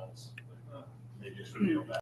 results. They just revealed that.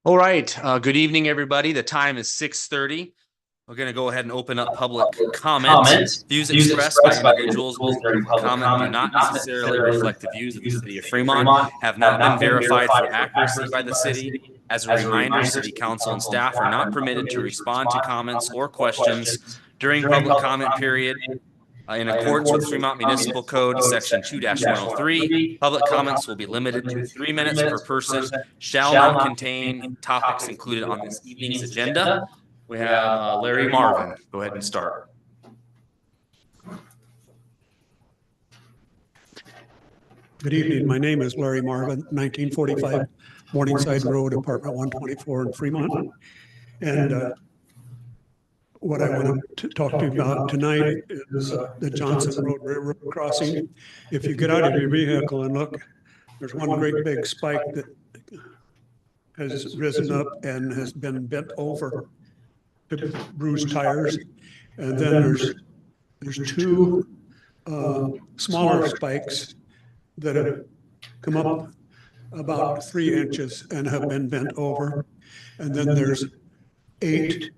All right. Good evening, everybody. The time is 6:30. We're going to go ahead and open up public comment. Views expressed by individuals during public comment do not necessarily reflect the views of the city of Fremont, have not been verified for accuracy by the city. As a reminder, city council and staff are not permitted to respond to comments or questions During public comment period, in accordance with Fremont Municipal Code, Section 2-103, public comments will be limited to 3 minutes per person, shall not contain topics included on this evening's agenda. We have Larry Marvin. Go ahead and start. Good evening. My name is Larry Marvin, 1945 Morningside Road, apartment 124 in Fremont. And what I want to talk to you about tonight is the Johnson Road Railroad crossing. If you get out of your vehicle and look, there's one great big spike that has risen up and has been bent over to bruise tires. And then there's two smaller spikes that have come up about 3 inches and have been bent over. And then there's 8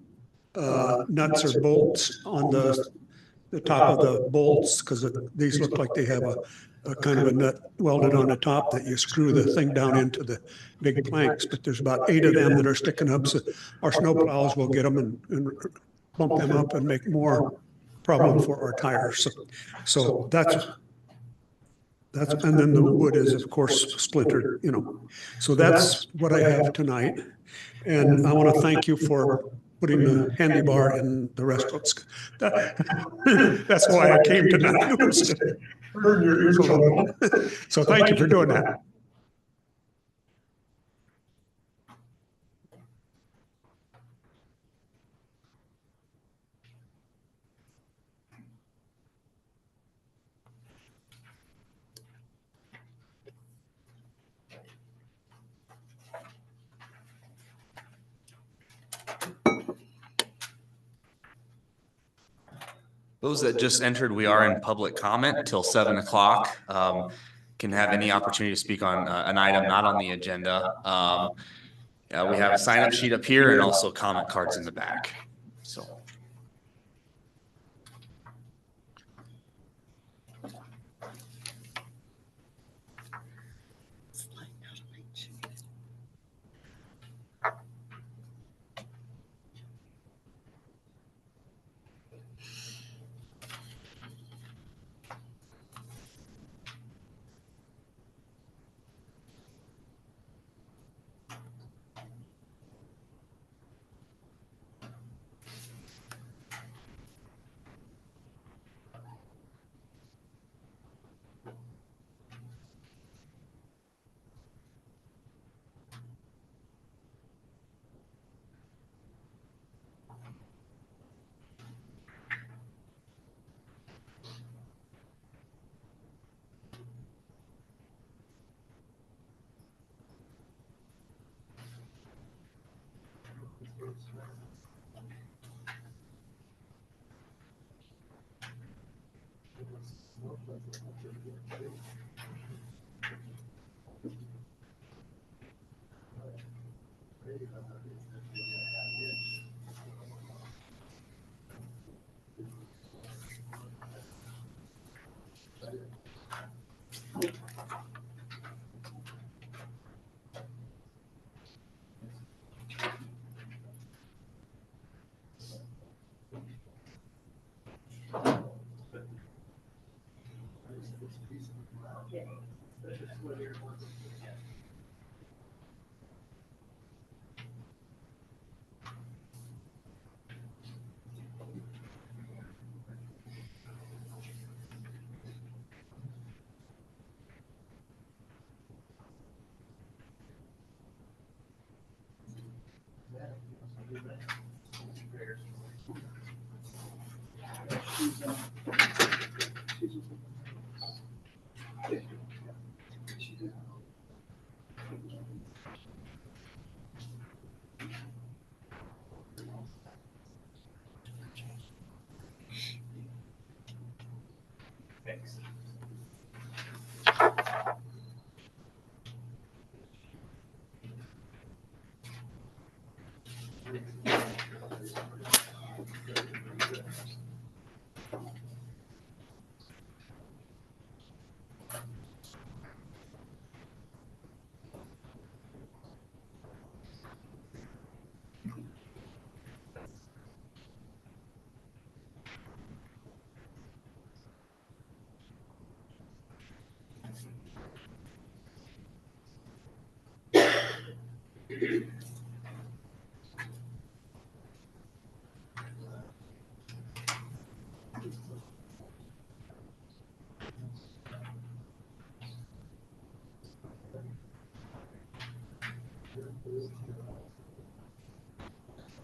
nuts or bolts on the top of the bolts, because these look like they have a kind of a nut welded on the top that you screw the thing down into the big planks. But there's about 8 of them that are sticking up. So our snow plows will get them and bump them up and make more problem for our tires. So that's and then the wood is of course splintered, you know. So that's what I have tonight. And I want to thank you for putting the handy bar in the restaurants. That's why I came tonight. Burn your ears a little. So thank you for doing that. Those that just entered, we are in public comment till 7 o'clock. Can have any opportunity to speak on an item not on the agenda. We have a sign-up sheet up here and also comment cards in the back. So.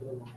Okay.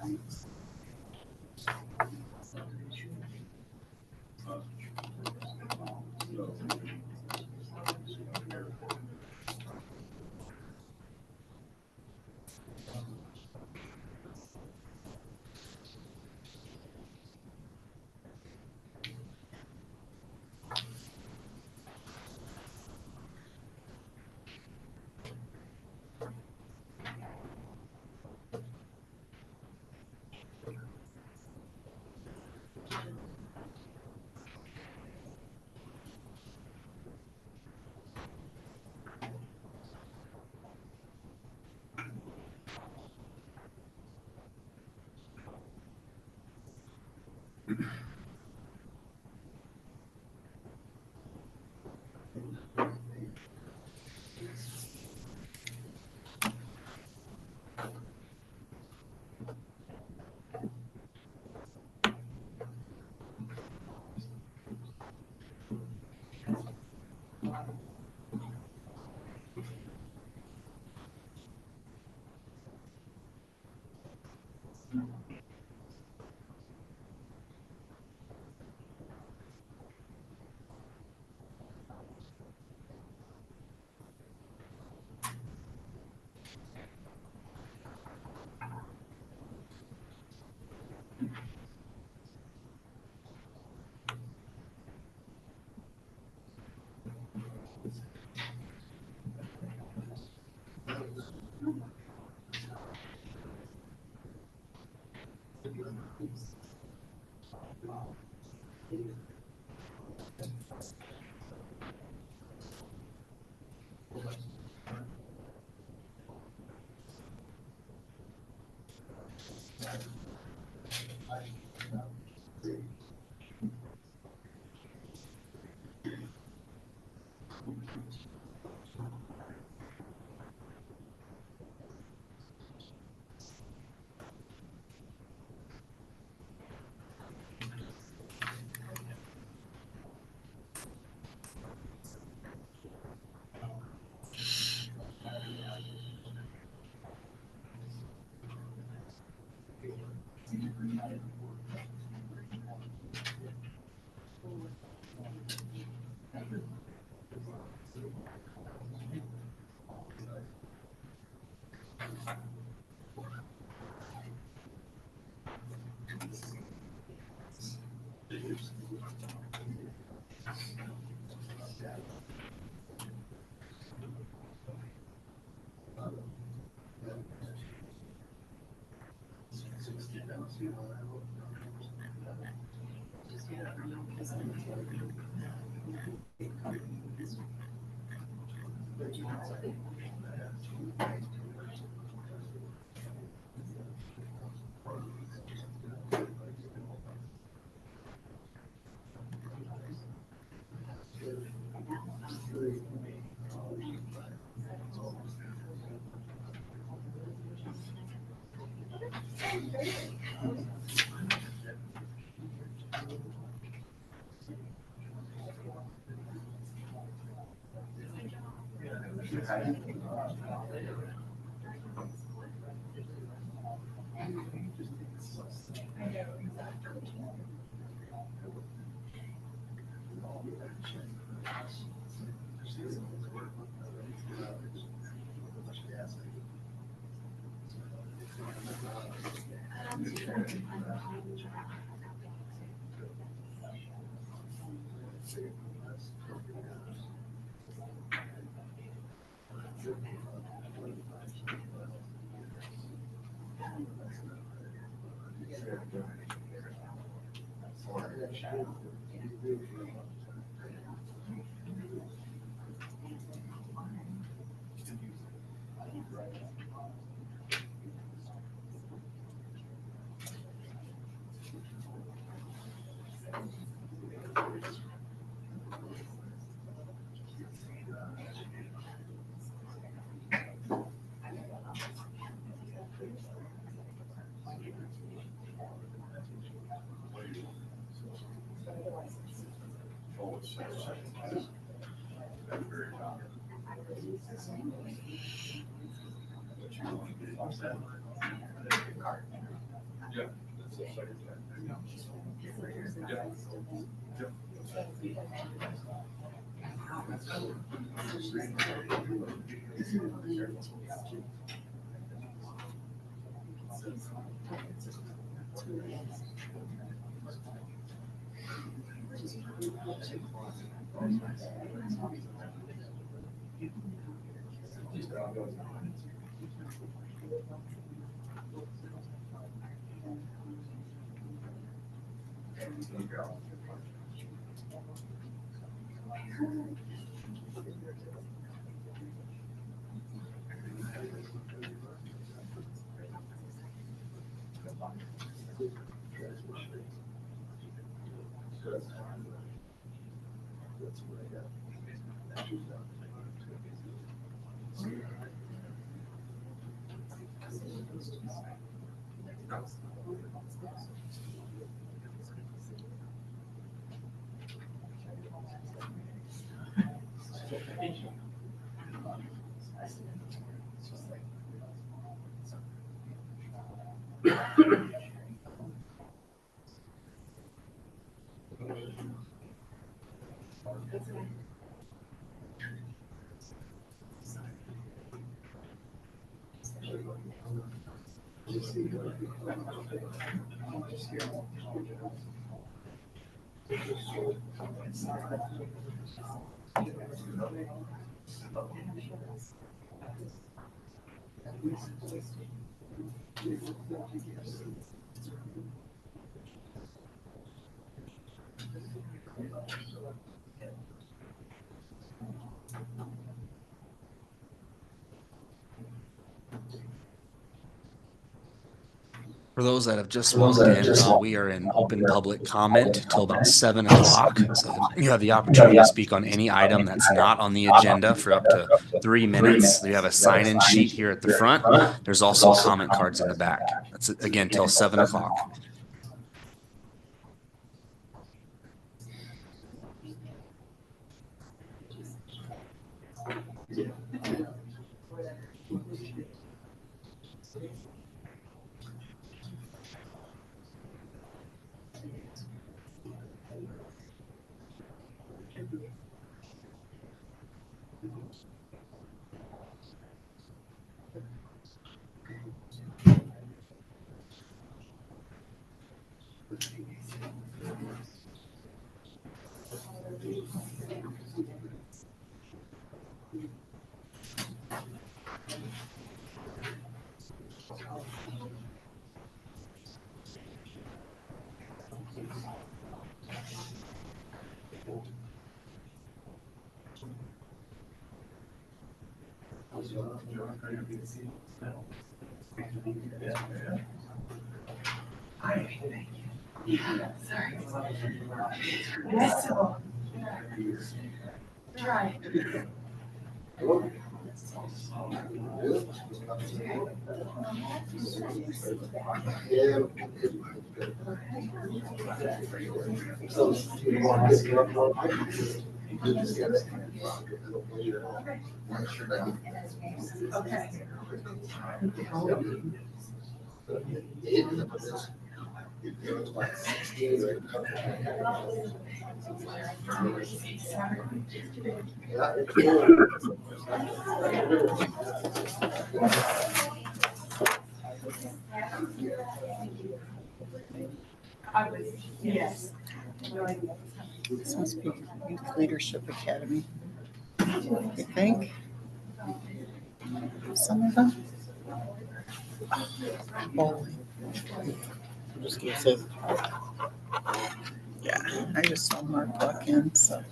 Thanks. For those that have just walked in, we are in open public comment till about 7 o'clock. So you have the opportunity to speak on any item that's not on the agenda for up to 3 minutes. You have a sign-in sheet here at the front. There's also comment cards in the back. That's again till 7 o'clock. Yes. This must be Youth Leadership Academy. You think? Some of them? Bowling. I'm just gonna say. Yeah, I just saw Mark walk in, so.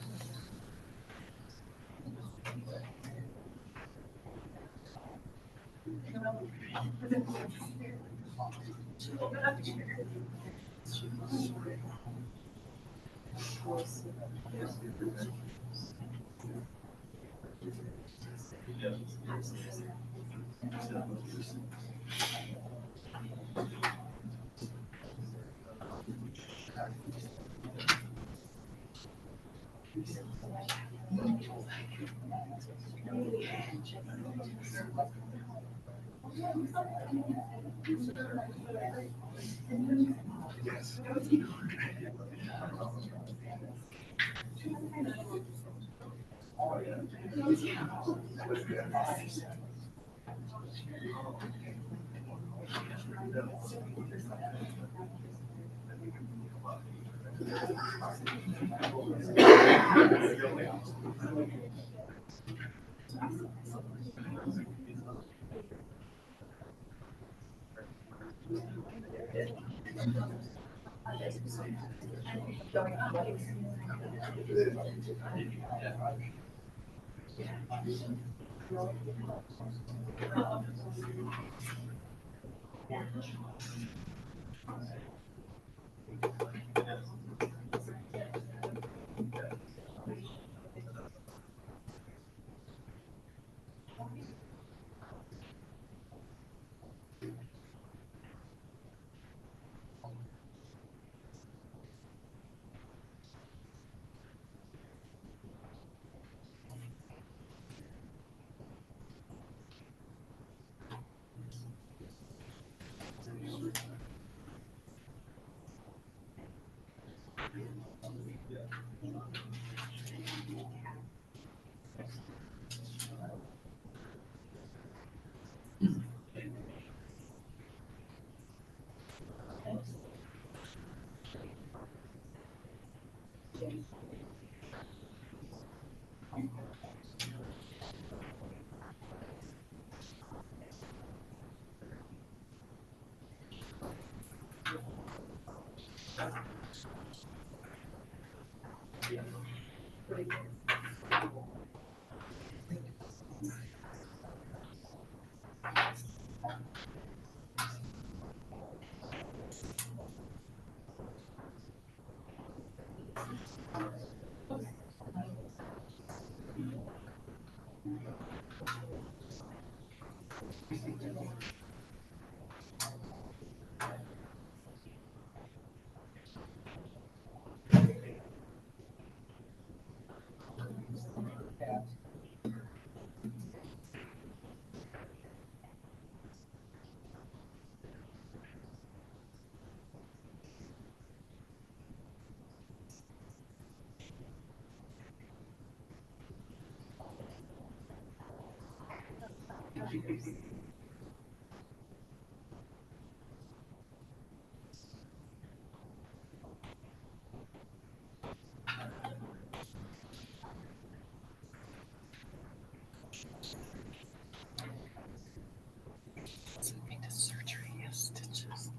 Sent me to surgery. He has stitches.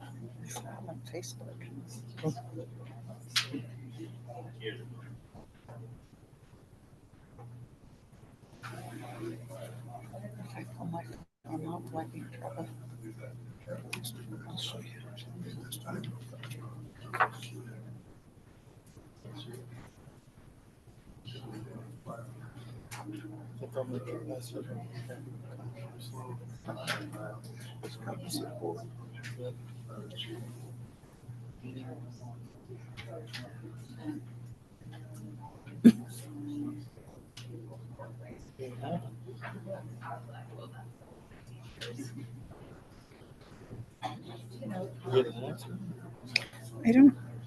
I saw him on Facebook. If I pull my phone out, do I be in trouble? I'll show you.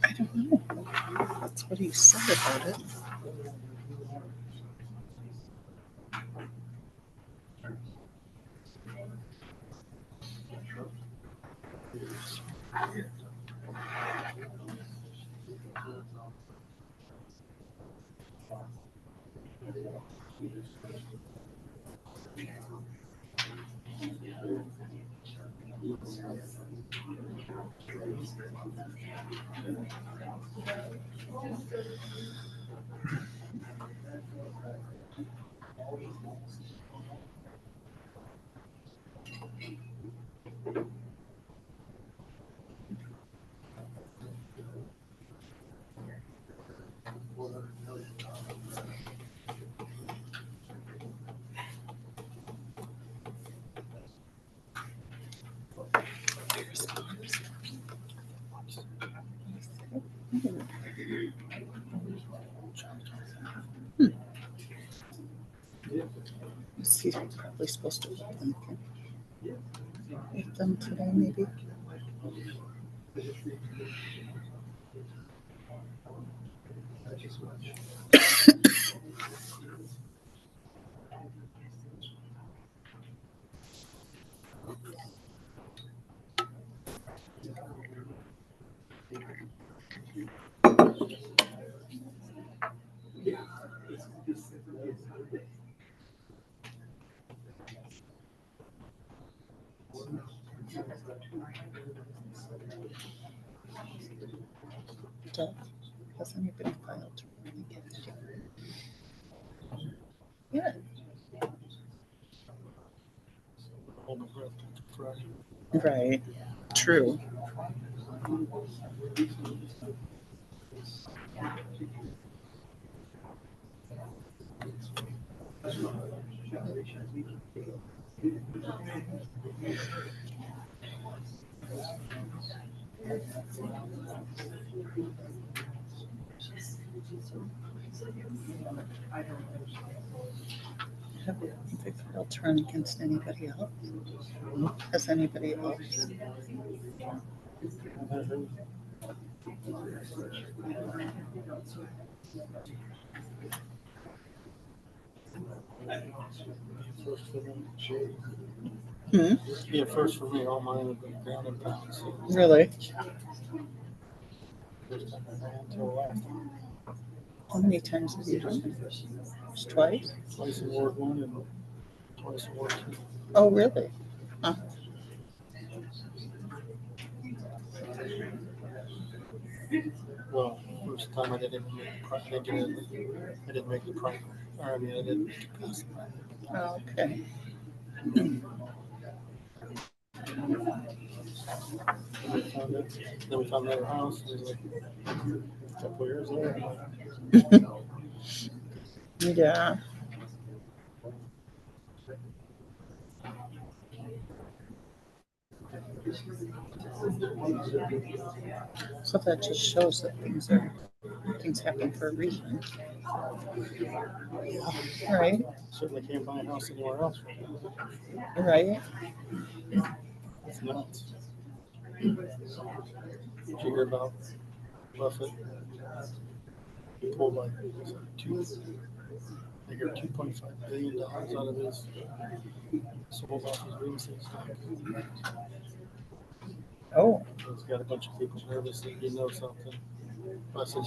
I don't know. That's what he said about it. He's probably supposed to open with them today, maybe. Doug, has anybody filed to run against you? Yeah. Right. True. Have they filed to run against anybody else? Has anybody else? Hmm? Yeah, first for me, all mine have been ground and pound. So. Really? How many times have you done it? Just twice? Twice in Ward 1 and twice in Ward 2. Oh, really? Huh. Well, first time I didn't make the primary. I didn't make it past the primary. Oh, okay. Then we found another house. It was like a couple of years there. Yeah. So that just shows that things happen for a reason. Right? Certainly can't buy a house anywhere else. Right? It's nuts. Did you hear about Buffett? He pulled like $2.5 billion out of his sold off his real estate stock. Oh, He's got a bunch of people nervous that he knows something. I said,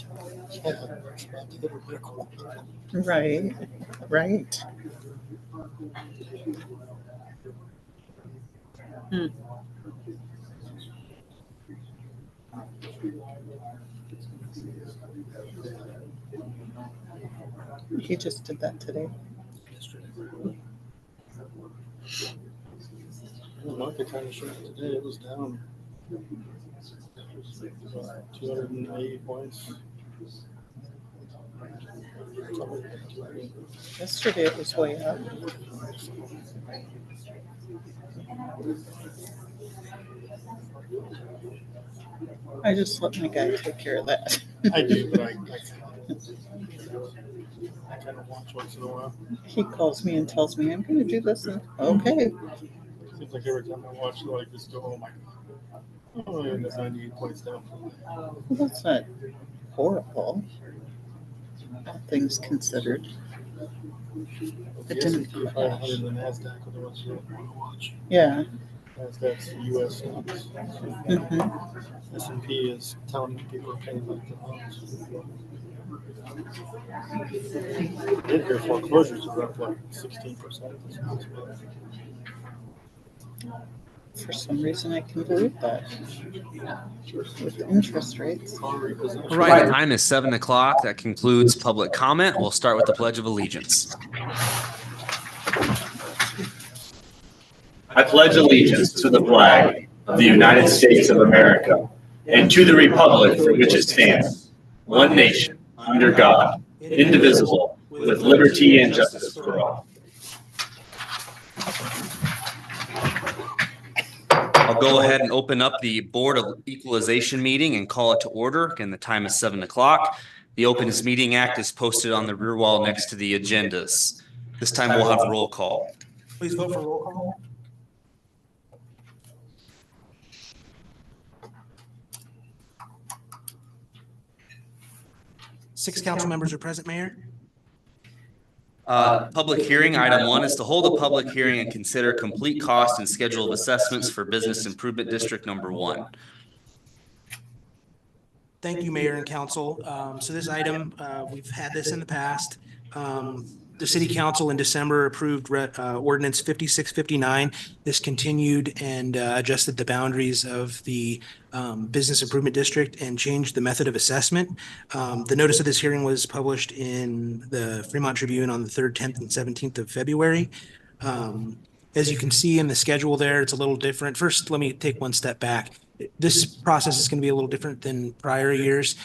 yeah, it's about to hit a brick wall. right. Right. Hmm. He just did that today. The market kind of showed today. It was down 280 points. Yesterday it was way up. I just let my guy take care of that. I do, but I kind of watch once in a while. He calls me and tells me I'm going to do this. And, okay. Seems like every time I watch, like, just go, oh my God. Oh, and it's 98 points down. Well, that's not horrible, all things considered. The S&P 500 and the NASDAQ are the ones you want to watch. Yeah. NASDAQ's the U.S. stocks. Mm-hmm. S&P is telling you people are paying like the loans. I did hear foreclosures are up like 16% this month. For some reason, I can believe that. With interest rates. Car repossession. All right, the time is 7 o'clock. That concludes public comment. We'll start with the Pledge of Allegiance. I pledge allegiance to the flag of the United States of America and to the republic for which it stands, one nation, under God, indivisible, with liberty and justice for all. I'll go ahead and open up the Board of Equalization meeting and call it to order. Again, the time is 7 o'clock. The Openness Meeting Act is posted on the rear wall next to the agendas. This time we'll have roll call. Please vote for roll call. Six council members are present, Mayor. Public hearing, item 1 is to hold a public hearing and consider complete cost and schedule of assessments for Business Improvement District Number 1. Thank you, Mayor and Council. So this item, we've had this in the past. The City Council in December approved Ordinance 5659. This continued and adjusted the boundaries of the Business Improvement District and changed the method of assessment. The notice of this hearing was published in the Fremont Tribune on the 3rd, 10th, and 17th of February. As you can see in the schedule there, it's a little different. First, let me take one step back. This process is going to be a little different than prior years.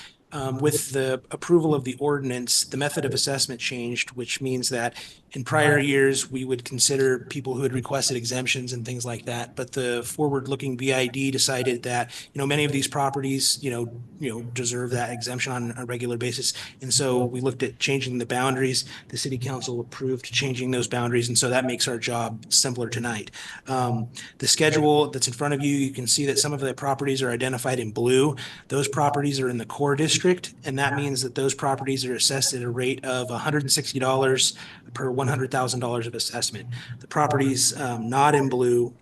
With the approval of the ordinance, the method of assessment changed, which means that in prior years, we would consider people who had requested exemptions and things like that. But the forward-looking BID decided that, many of these properties, deserve that exemption on a regular basis. And so we looked at changing the boundaries. The City Council approved changing those boundaries. And so that makes our job simpler tonight. The schedule that's in front of you, you can see that some of the properties are identified in blue. Those properties are in the core district. And that means that those properties are assessed at a rate of $160 per $100,000 of assessment. The properties not in blue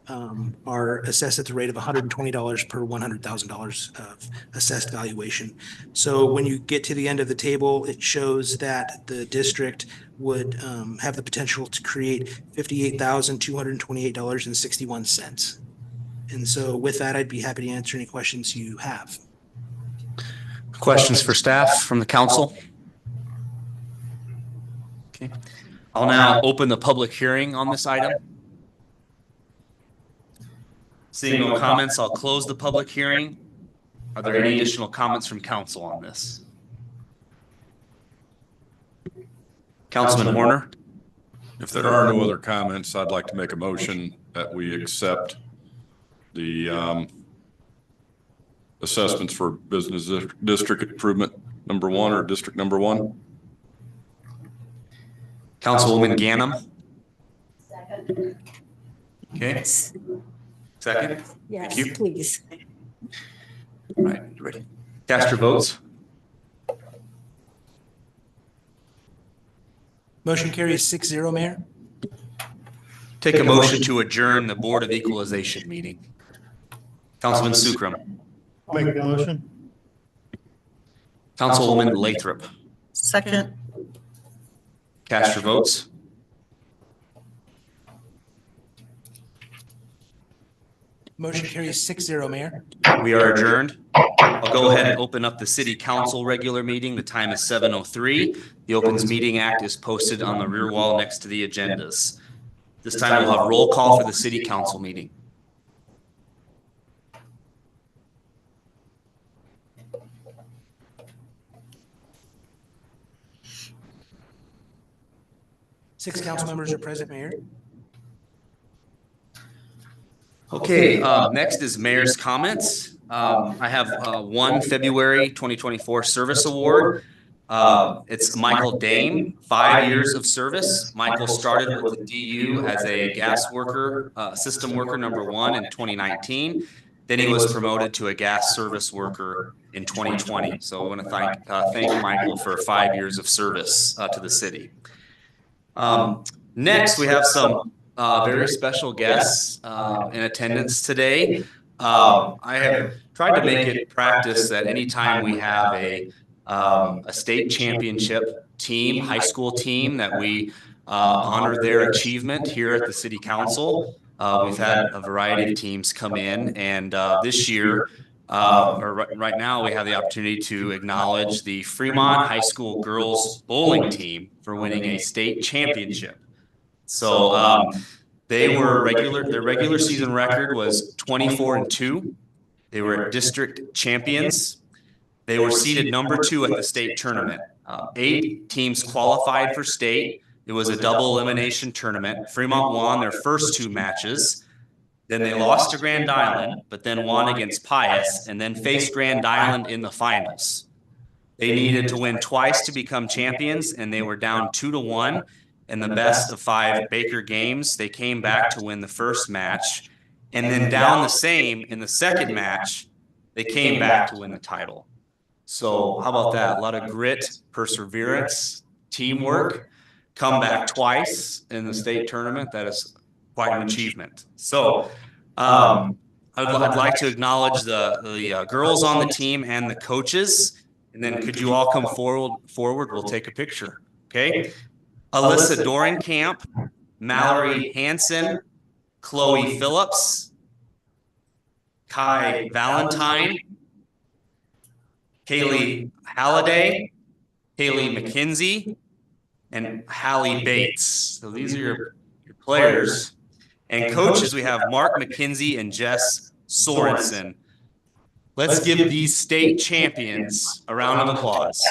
are assessed at the rate of $120 per $100,000 of assessed valuation. So when you get to the end of the table, it shows that the district would have the potential to create $58,228.61. And so with that, I'd be happy to answer any questions you have. Questions for staff from the council? Okay. I'll now open the public hearing on this item. Seeing no comments, I'll close the public hearing. Are there any additional comments from council on this? Councilman Horner? If there are no other comments, I'd like to make a motion that we accept the assessments for business district improvement number 1 or district number 1. Councilwoman Ganem? Second. Okay. Second? Yes, Thank you. please. All right, you ready? Cast your votes. Motion carries 6-0, Mayor. Take a motion to adjourn the Board of Equalization meeting. Councilman Sukram. Make the motion. Councilwoman Lathrop. Second. Cast your votes. Motion carries 6-0, Mayor. We are adjourned. I'll go ahead and open up the city council regular meeting. The time is 7:03. The Opens Meeting Act is posted on the rear wall next to the agendas. This time we'll have roll call for the city council meeting. Six council members are present, Mayor. Okay, next is mayor's comments. I have one February 2024 service award. It's Michael Dame, 5 years of service. Michael started with the DU as a gas worker, system worker number 1 in 2019. Then he was promoted to a gas service worker in 2020. So I want to thank Michael for 5 years of service to the city. Next, we have some very special guests in attendance today. I have tried to make it practice that anytime we have a state championship team, high school team, that we honor their achievement here at the city council. We've had a variety of teams come in, and this year, right now, we have the opportunity to acknowledge the Fremont High School girls bowling team for winning a state championship. So their regular season record was 24-2. They were district champions. They were seeded number 2 at the state tournament. 8 teams qualified for state. It was a double elimination tournament. Fremont won their first 2 matches. Then they lost to Grand Island, but then won against Pius, and then faced Grand Island in the finals. They needed to win twice to become champions, and they were down 2-1 in the best of 5 Baker games. They came back to win the first match, and then down the same in the second match, they came back to win the title. So how about that? A lot of grit, perseverance, teamwork, come back twice in the state tournament. That is quite an achievement. So I'd like to acknowledge the girls on the team and the coaches. And then could you all come forward? We'll take a picture. Okay. Alyssa Dorenkamp, Mallory Hansen, Chloe Phillips, Kai Valentine, Kaylee Halliday, Kaylee McKenzie, and Hallie Bates. So these are your players. And coaches, we have Mark McKenzie and Jess Sorensen. Let's give these state champions a round of applause.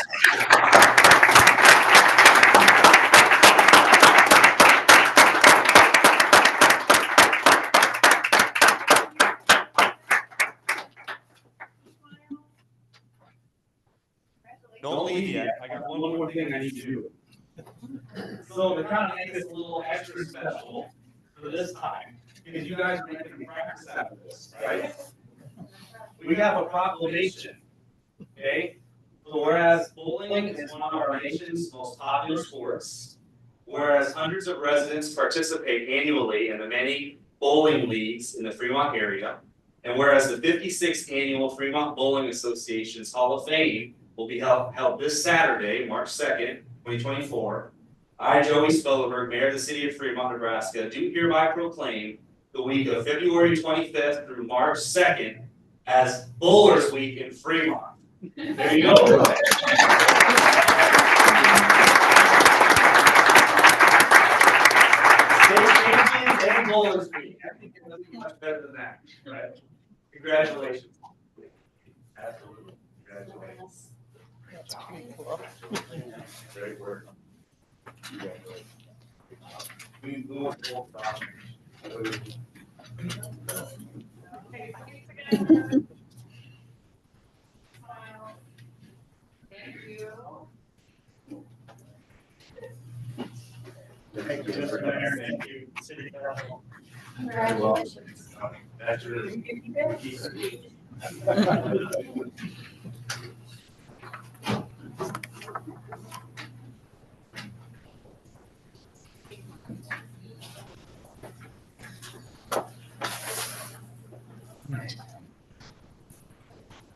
Don't leave yet. I got one more thing I need to do. So to kind of make this a little extra special for this time, because you guys are making me practice after this, right? We have a proclamation, okay? So whereas bowling is one of our nation's most popular sports, Whereas hundreds of residents participate annually in the many bowling leagues in the Fremont area. And whereas the 56th Annual Fremont Bowling Association's Hall of Fame will be held this Saturday, March 2nd, 2024, I, Joey Spillenberg, Mayor of the City of Fremont, Nebraska, do hereby proclaim the week of February 25th through March 2nd as Bowlers Week in Fremont. There you go. And Bowlers Week. I think it doesn't get much better than that, right? Congratulations. Absolutely. Congratulations. That's pretty cool. Great work. Congratulations. We will Thank you, Mr. Mayor. Thank you, City Council. Congratulations. That's really.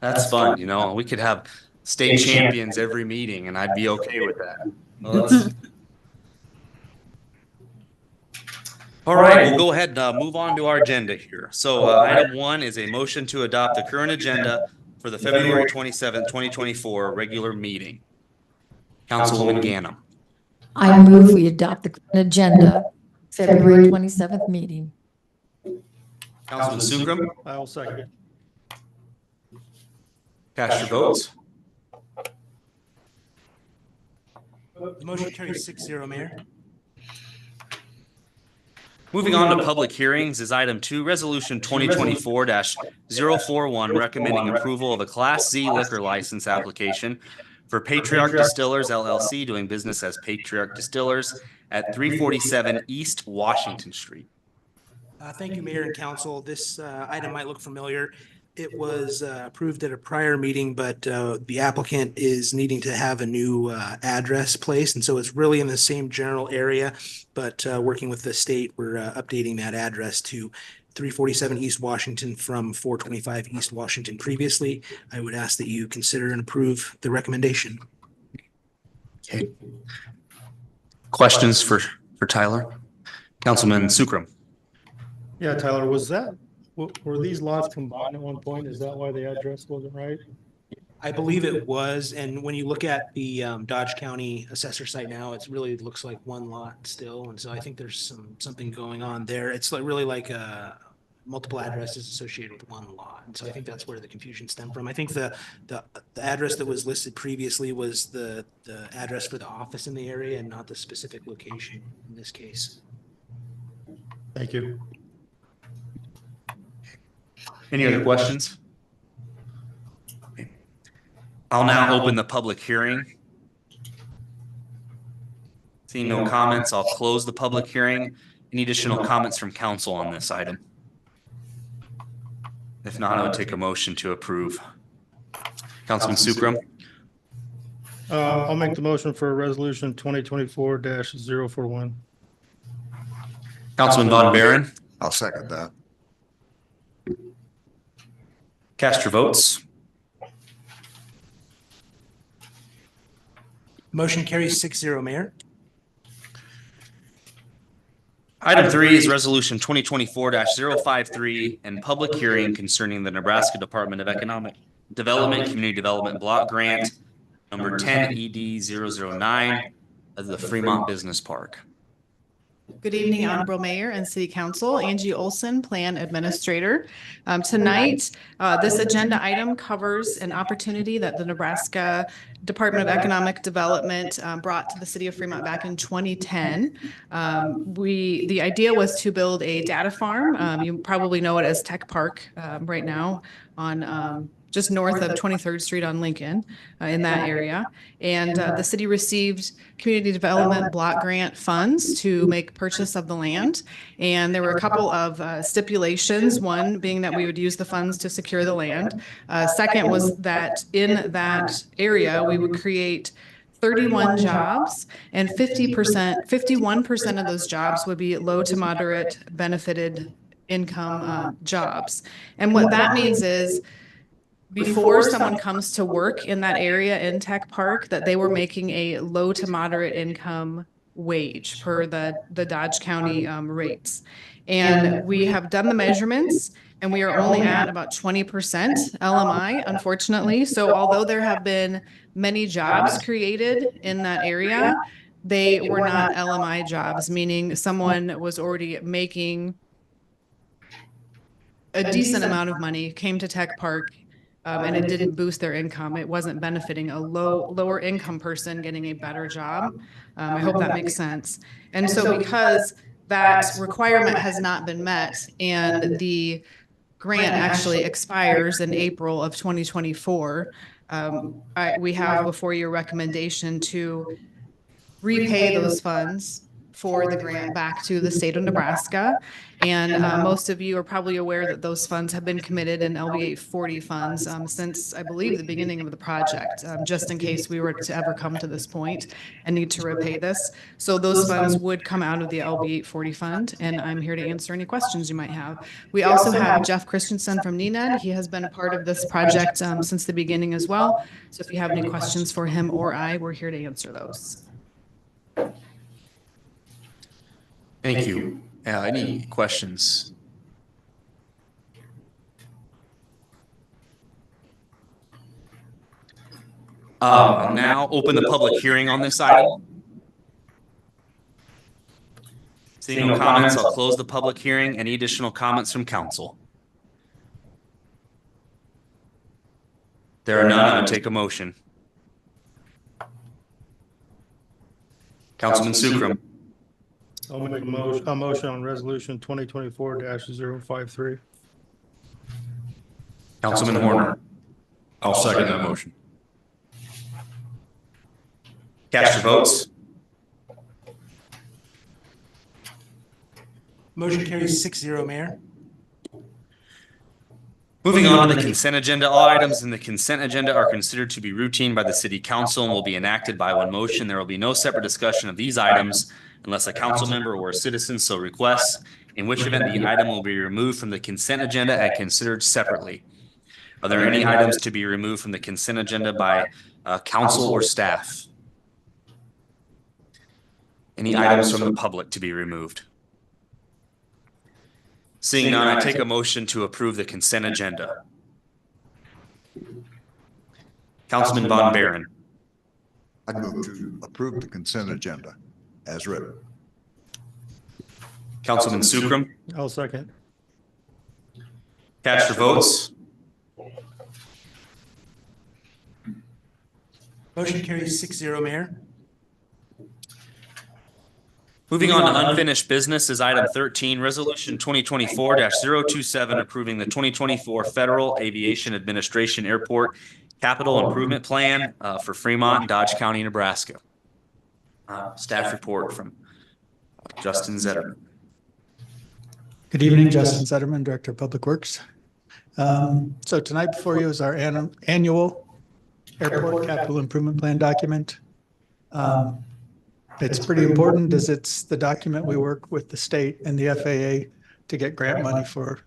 That's fun, you know, we could have state champions every meeting and I'd be okay with that. Well, that's- All right, we'll go ahead and move on to our agenda here. So item 1 is a motion to adopt the current agenda for the February 27th, 2024 regular meeting. Councilwoman Ganem. I move we adopt the current agenda, February 27th meeting. Councilman Sukram. I will second it. Cast your votes. The motion carries 6-0, Mayor. Moving on to public hearings is item 2, resolution 2024-041, recommending approval of a Class Z liquor license application for Patriarch Distillers LLC, doing business as Patriarch Distillers at 347 East Washington Street. Thank you, Mayor and Council. This item might look familiar. It was approved at a prior meeting, but the applicant is needing to have a new address placed. And so it's really in the same general area, but working with the state, we're updating that address to 347 East Washington from 425 East Washington previously. I would ask that you consider and approve the recommendation. Okay. Questions for Tyler? Councilman Sukram. Yeah, Tyler, were these lots combined at one point? Is that why the address wasn't right? I believe it was, and when you look at the Dodge County assessor site now, it really looks like one lot still, and so I think there's something going on there. It's really like multiple addresses associated with one lot, and so I think that's where the confusion stemmed from. I think the address that was listed previously was the address for the office in the area and not the specific location in this case. Thank you. Any other questions? I'll now open the public hearing. Seeing no comments, I'll close the public hearing. Any additional comments from council on this item? If not, I would take a motion to approve. Councilman Sukram. I'll make the motion for resolution 2024-041. Councilman Von Baron. I'll second that. Cast your votes. Motion carries 6-0, Mayor. Item 3 is resolution 2024-053 and public hearing concerning the Nebraska Department of Economic Development Community Development Block Grant number 10ED009 of the Fremont Business Park. Good evening, Honorable Mayor and City Council. Angie Olson, Plan Administrator. Tonight, this agenda item covers an opportunity that the Nebraska Department of Economic Development brought to the city of Fremont back in 2010. The idea was to build a data farm. You probably know it as Tech Park right now on just north of 23rd Street on Lincoln in that area. And the city received community development block grant funds to make purchase of the land. And there were a couple of stipulations, one being that we would use the funds to secure the land. Second was that in that area, we would create 31 jobs, and 51% of those jobs would be low to moderate benefited income jobs. And what that means is before someone comes to work in that area in Tech Park, that they were making a low to moderate income wage per the Dodge County rates. And we have done the measurements, and we are only at about 20% LMI, unfortunately. So although there have been many jobs created in that area, they were not LMI jobs, meaning someone was already making a decent amount of money, came to Tech Park, and it didn't boost their income. It wasn't benefiting a lower income person getting a better job. I hope that makes sense. And so because that requirement has not been met and the grant actually expires in April of 2024, we have before your recommendation to repay those funds for the grant back to the state of Nebraska. And most of you are probably aware that those funds have been committed in LB 840 funds since, I believe, the beginning of the project, just in case we were to ever come to this point and need to repay this. So those funds would come out of the LB 840 fund, and I'm here to answer any questions you might have. We also have Jeff Christensen from NENAD. He has been a part of this project since the beginning as well. So if you have any questions for him or I, we're here to answer those. Thank you. Any questions? Now open the public hearing on this item. Seeing no comments, I'll close the public hearing. Any additional comments from council? There are none. I would take a motion. Councilman Sukram. I'll make a motion on resolution 2024-053. Councilman Horner. I'll second that motion. Cast your votes. Motion carries 6-0, Mayor. Moving on to the consent agenda, all items in the consent agenda are considered to be routine by the city council and will be enacted by one motion. There will be no separate discussion of these items unless a council member or a citizen so requests, in which event the item will be removed from the consent agenda and considered separately. Are there any items to be removed from the consent agenda by council or staff? Any items from the public to be removed? Seeing none, I take a motion to approve the consent agenda. Councilman Von Baeren. I'd move to approve the consent agenda as written. Councilman Sukram. I'll second. Cast your votes. Motion carries 6-0, Mayor. Moving on to unfinished business is item 13, resolution 2024-027, approving the 2024 Federal Aviation Administration Airport Capital Improvement Plan for Fremont and Dodge County, Nebraska. Staff report from Justin Zetterman. Good evening, Justin Zetterman, Director of Public Works. So tonight before you is our annual Airport Capital Improvement Plan document. It's pretty important as it's the document we work with the state and the FAA to get grant money for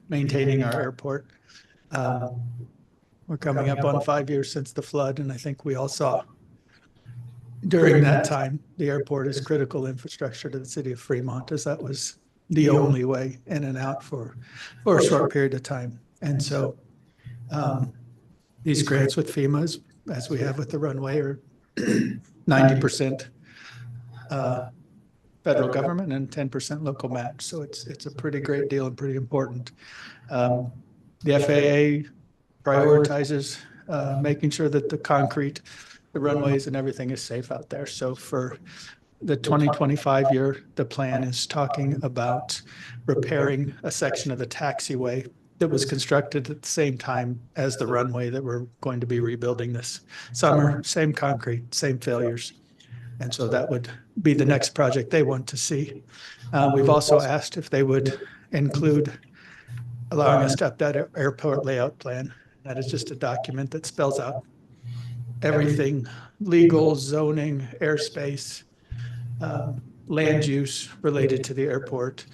maintaining our airport. We're coming up on 5 years since the flood, and I think we all saw during that time, the airport is critical infrastructure to the city of Fremont, as that was the only way in and out for a short period of time. And so these grants with FEMA, as we have with the runway, are 90% federal government and 10% local match. So it's a pretty great deal and pretty important. The FAA prioritizes making sure that the concrete, the runways and everything is safe out there. So for the 2025 year, the plan is talking about repairing a section of the taxiway that was constructed at the same time as the runway that we're going to be rebuilding this summer. Same concrete, same failures. And so that would be the next project they want to see. We've also asked if they would include allowing us to update our airport layout plan. That is just a document that spells out everything, legal, zoning, airspace, land use related to the airport.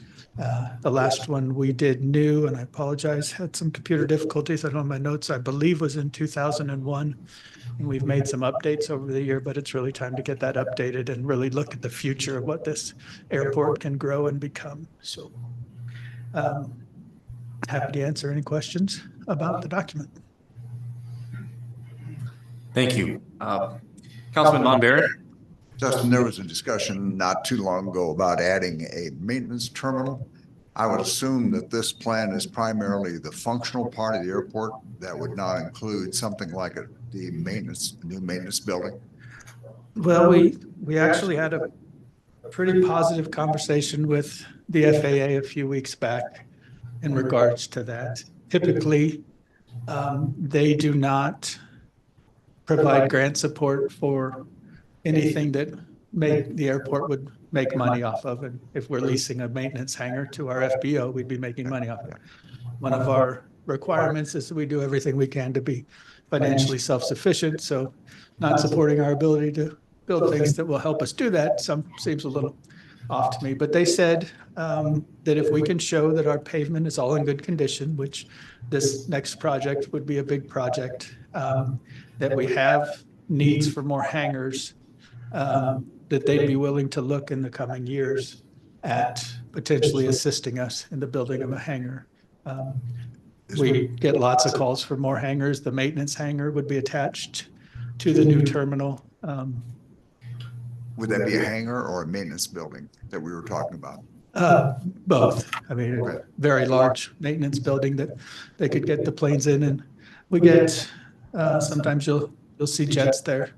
The last one we did new, and I apologize, had some computer difficulties. I don't have my notes. I believe was in 2001. And we've made some updates over the year, but it's really time to get that updated and really look at the future of what this airport can grow and become. So happy to answer any questions about the document. Thank you. Councilman Von Baron? Justin, there was a discussion not too long ago about adding a maintenance terminal. I would assume that this plan is primarily the functional part of the airport. That would not include something like the new maintenance building. Well, we actually had a pretty positive conversation with the FAA a few weeks back in regards to that. Typically, they do not provide grant support for anything that the airport would make money off of. And if we're leasing a maintenance hangar to our FBO, we'd be making money off of it. One of our requirements is that we do everything we can to be financially self-sufficient. So not supporting our ability to build things that will help us do that seems a little off to me. But they said that if we can show that our pavement is all in good condition, which this next project would be a big project, that we have needs for more hangars, that they'd be willing to look in the coming years at potentially assisting us in the building of a hangar. We get lots of calls for more hangars. The maintenance hangar would be attached to the new terminal. Would that be a hangar or a maintenance building that we were talking about? Both. I mean, a very large maintenance building that they could get the planes in, and we get, sometimes you'll see jets there,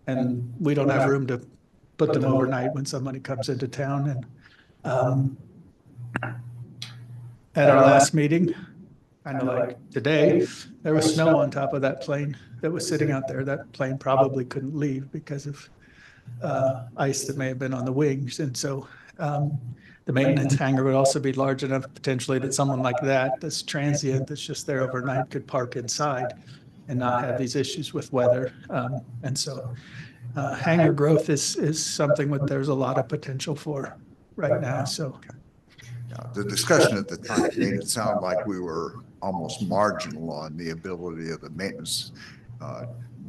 and we don't have room to put them overnight when somebody comes into town. And at our last meeting, kind of like today, there was snow on top of that plane that was sitting out there. That plane probably couldn't leave because of ice that may have been on the wings. And so the maintenance hangar would also be large enough potentially that someone like that, this transient that's just there overnight, could park inside and not have these issues with weather. And so hangar growth is something that there's a lot of potential for right now. So the discussion at the time made it sound like we were almost marginal on the ability of the maintenance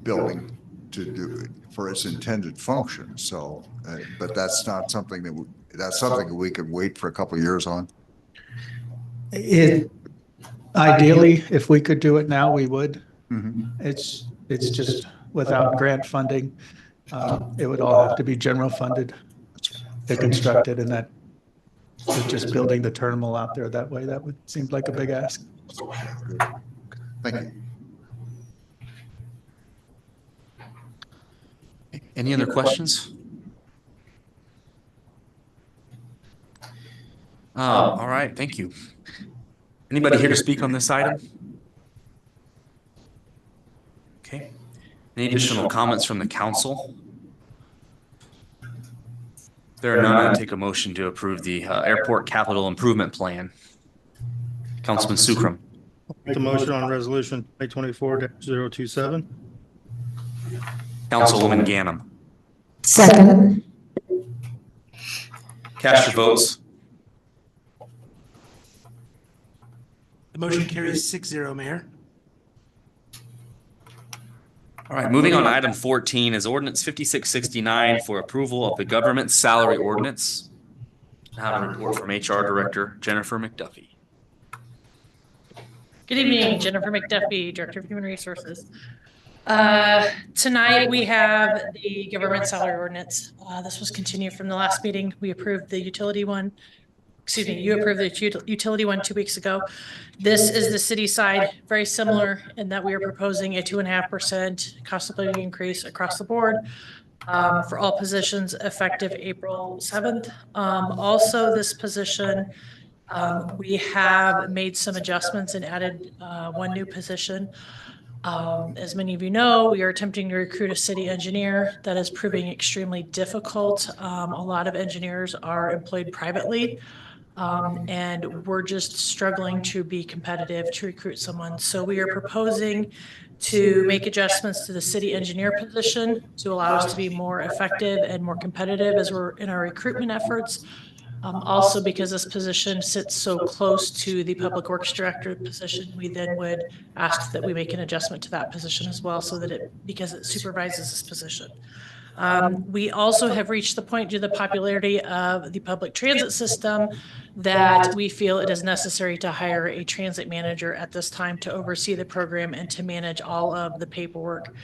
building to do for its intended function. So, but that's not something that's something that we can wait for a couple of years on. Ideally, if we could do it now, we would. Mm-hmm. It's just without grant funding, it would all have to be general funded to construct it, and that just building the terminal out there that way, that would seem like a big ask. Thank you. Any other questions? All right, thank you. Anybody here to speak on this item? Okay. Any additional comments from the council? There are none. I'll take a motion to approve the Airport Capital Improvement Plan. Councilman Sukram. Make the motion on resolution 2024-027. Councilwoman Ganem. Second. Cast your votes. The motion carries 6-0, Mayor. All right, moving on to item 14 is ordinance 5669 for approval of the government salary ordinance. Now to report from HR Director Jennifer McDuffie. Good evening, Jennifer McDuffie, Director of Human Resources. Tonight we have the government salary ordinance. This was continued from the last meeting. We approved the utility one. Excuse me, you approved the utility one 2 weeks ago. This is the city side, very similar in that we are proposing a 2.5% cost of living increase across the board for all positions effective April 7th. Also, this position, we have made some adjustments and added one new position. As many of you know, we are attempting to recruit a city engineer. That is proving extremely difficult. A lot of engineers are employed privately. And we're just struggling to be competitive to recruit someone. So we are proposing to make adjustments to the city engineer position to allow us to be more effective and more competitive as we're in our recruitment efforts. Also, because this position sits so close to the public works director position, we then would ask that we make an adjustment to that position as well, so that because it supervises this position. We also have reached the point due to the popularity of the public transit system that we feel it is necessary to hire a transit manager at this time to oversee the program and to manage all of the paperwork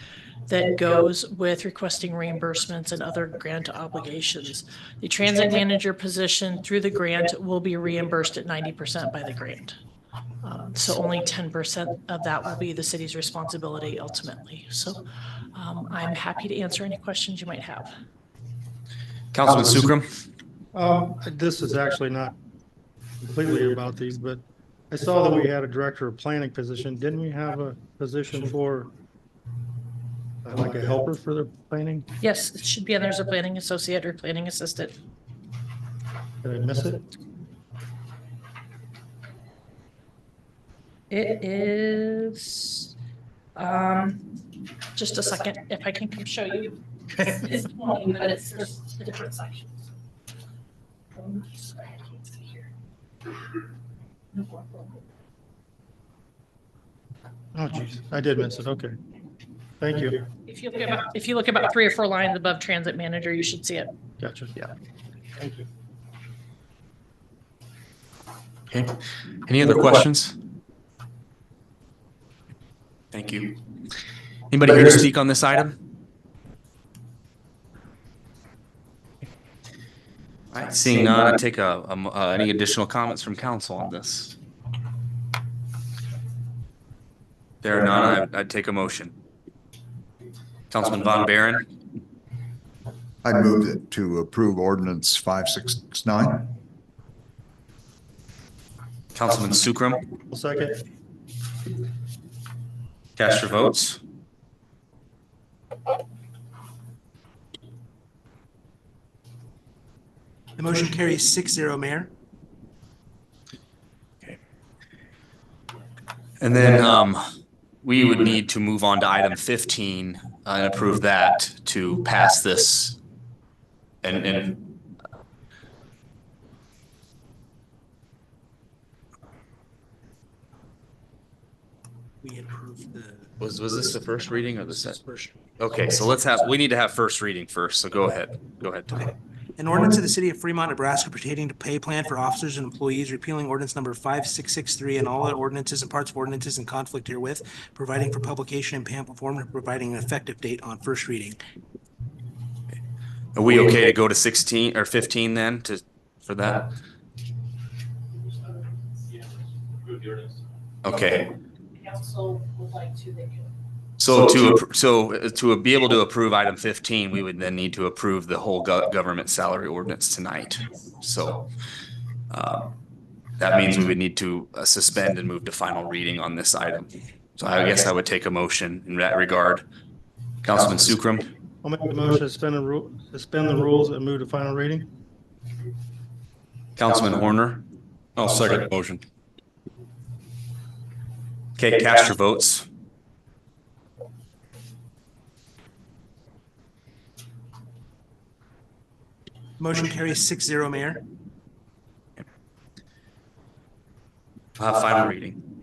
that goes with requesting reimbursements and other grant obligations. The transit manager position through the grant will be reimbursed at 90% by the grant. So only 10% of that will be the city's responsibility ultimately. So I'm happy to answer any questions you might have. Councilman Sukram. This is actually not completely about these, but I saw that we had a director of planning position. Didn't we have a position for like a helper for the planning? Yes, it should be on there as a planning associate or planning assistant. Did I miss it? It is, just a second, if I can come show you. It's 20, but it's just the different sections. Oh, geez, I did miss it. Okay. Thank you. If you look about 3 or 4 lines above transit manager, you should see it. Gotcha. Yeah. Thank you. Okay. Any other questions? Thank you. Anybody here to speak on this item? All right, seeing none, I take any additional comments from council on this. There are none. I'd take a motion. Councilman Von Baron. I moved it to approve ordinance 5669. Councilman Sukram. I'll second. Cast your votes. The motion carries 6-0, Mayor. Okay. And then we would need to move on to item 15 and approve that to pass this and We approved the. was this the first reading or the second? First. Okay, so we need to have first reading first, so go ahead. Go ahead, Tom. An ordinance of the city of Fremont, Nebraska pertaining to pay plan for officers and employees, repealing ordinance number 5663 and all other ordinances and parts of ordinances in conflict herewith, providing for publication in pamphlet form and providing an effective date on first reading. Are we okay to go to 16 or 15 then for that? Okay. Council would like to. So to be able to approve item 15, we would then need to approve the whole government salary ordinance tonight. So that means we would need to suspend and move to final reading on this item. So I guess I would take a motion in that regard. Councilman Sukram. I'll make the motion to suspend the rules and move to final reading. Councilman Horner. I'll second the motion. Okay, cast your votes. Motion carries 6-0, Mayor. Final reading.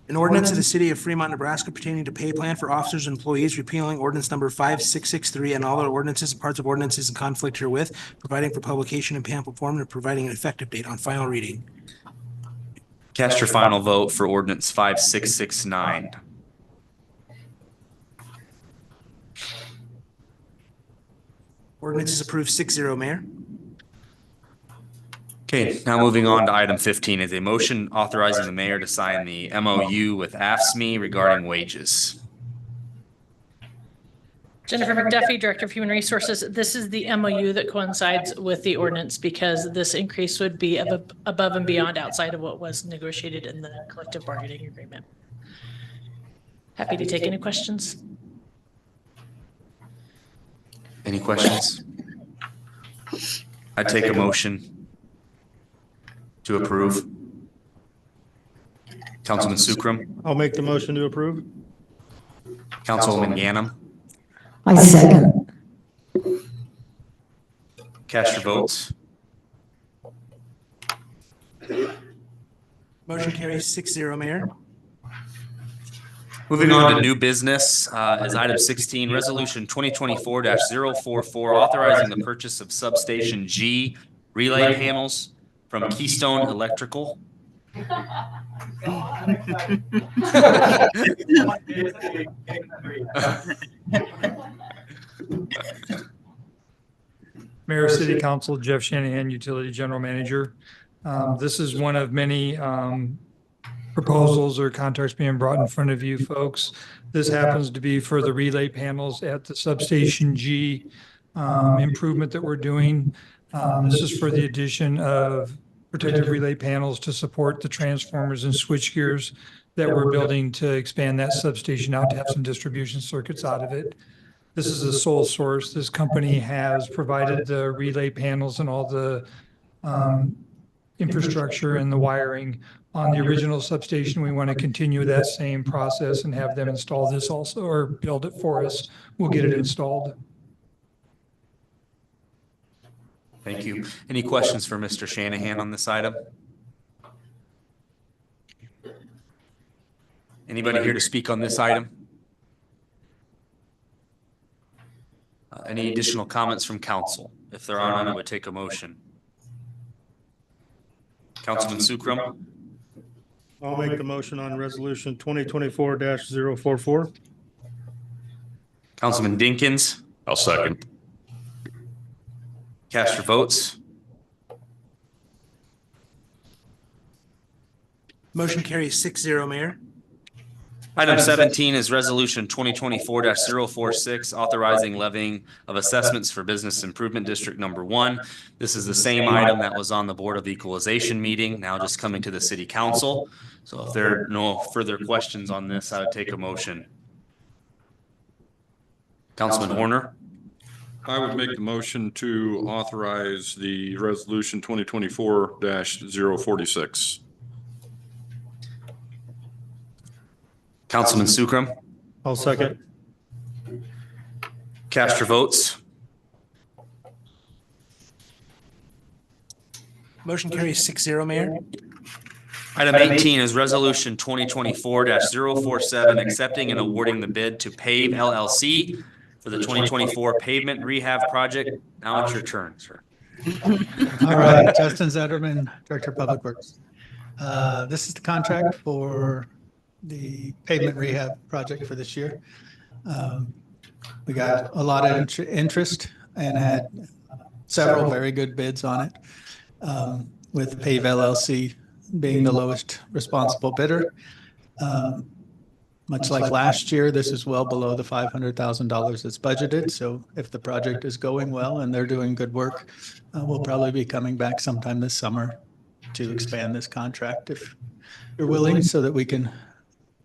An ordinance of the city of Fremont, Nebraska pertaining to pay plan for officers and employees, repealing ordinance number 5663 and all other ordinances and parts of ordinances in conflict herewith, providing for publication in pamphlet form and providing an effective date on final reading. Cast your final vote for ordinance 5669. Ordinance is approved 6-0, Mayor. Okay, now moving on to item 15 is a motion authorizing the mayor to sign the MOU with AFSCME regarding wages. Jennifer McDuffie, Director of Human Resources. This is the MOU that coincides with the ordinance because this increase would be above and beyond outside of what was negotiated in the collective bargaining agreement. Happy to take any questions. Any questions? I'd take a motion to approve? Councilman Sukram, I'll make the motion to approve. Councilwoman Ganem, I second. cast your votes. Motion carries 6-0, Mayor. Moving on to new business, is item 16, resolution 2024-044, authorizing the purchase of substation G relay panels from Keystone Electrical. Mayor, City Council, Jeff Shanahan, Utility General Manager. This is one of many proposals or contracts being brought in front of you folks. This happens to be for the relay panels at the substation G improvement that we're doing. This is for the addition of protective relay panels to support the transformers and switch gears that we're building to expand that substation out to have some distribution circuits out of it. This is a sole source. This company has provided the relay panels and all the infrastructure and the wiring on the original substation. We want to continue that same process and have them install this also, or build it for us. We'll get it installed. Thank you. Any questions for Mr. Shanahan on this item? Anybody here to speak on this item? Any additional comments from council? If there are none, I would take a motion. Councilman Sukram, I'll make the motion on resolution 2024-044. Councilman Dinkins, I'll second. cast your votes. Motion carries 6-0, Mayor. Item 17 is resolution 2024-046, authorizing levying of assessments for Business Improvement District Number 1. This is the same item that was on the Board of Equalization meeting, now just coming to the City Council. So if there are no further questions on this, I would take a motion. Councilman Horner, I would make the motion to authorize the resolution 2024-046. Councilman Sukram, I'll second. cast your votes. Motion carries 6-0, Mayor. Item 18 is resolution 2024-047, accepting and awarding the bid to Pave LLC for the 2024 pavement rehab project. Now it's your turn, sir. All right, Justin Zetterman, Director of Public Works. This is the contract for the pavement rehab project for this year. We got a lot of interest and had several very good bids on it, with Pave LLC being the lowest responsible bidder. Much like last year, this is well below the $500,000 that's budgeted. So if the project is going well and they're doing good work, we'll probably be coming back sometime this summer to expand this contract if you're willing, so that we can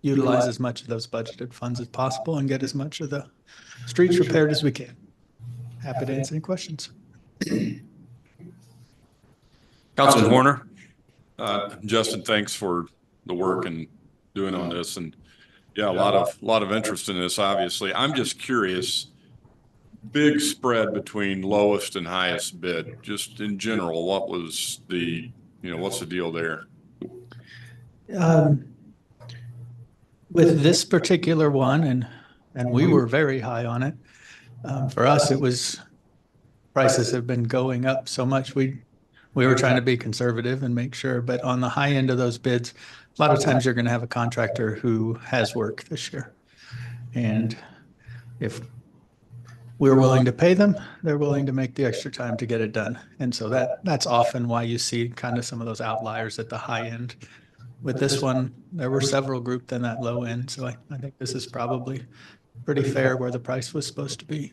utilize as much of those budgeted funds as possible and get as much of the streets repaired as we can. Happy to answer any questions. Councilman Horner, Justin, thanks for the work and doing on this. And yeah, a lot of interest in this, obviously. I'm just curious, big spread between lowest and highest bid, just in general, what was the, what's the deal there? With this particular one, and we were very high on it. For us, it was, prices have been going up so much. We were trying to be conservative and make sure, but on the high end of those bids, a lot of times you're going to have a contractor who has work this year. And if we're willing to pay them, they're willing to make the extra time to get it done. And so that's often why you see kind of some of those outliers at the high end. With this one, there were several grouped in that low end. So I think this is probably pretty fair where the price was supposed to be.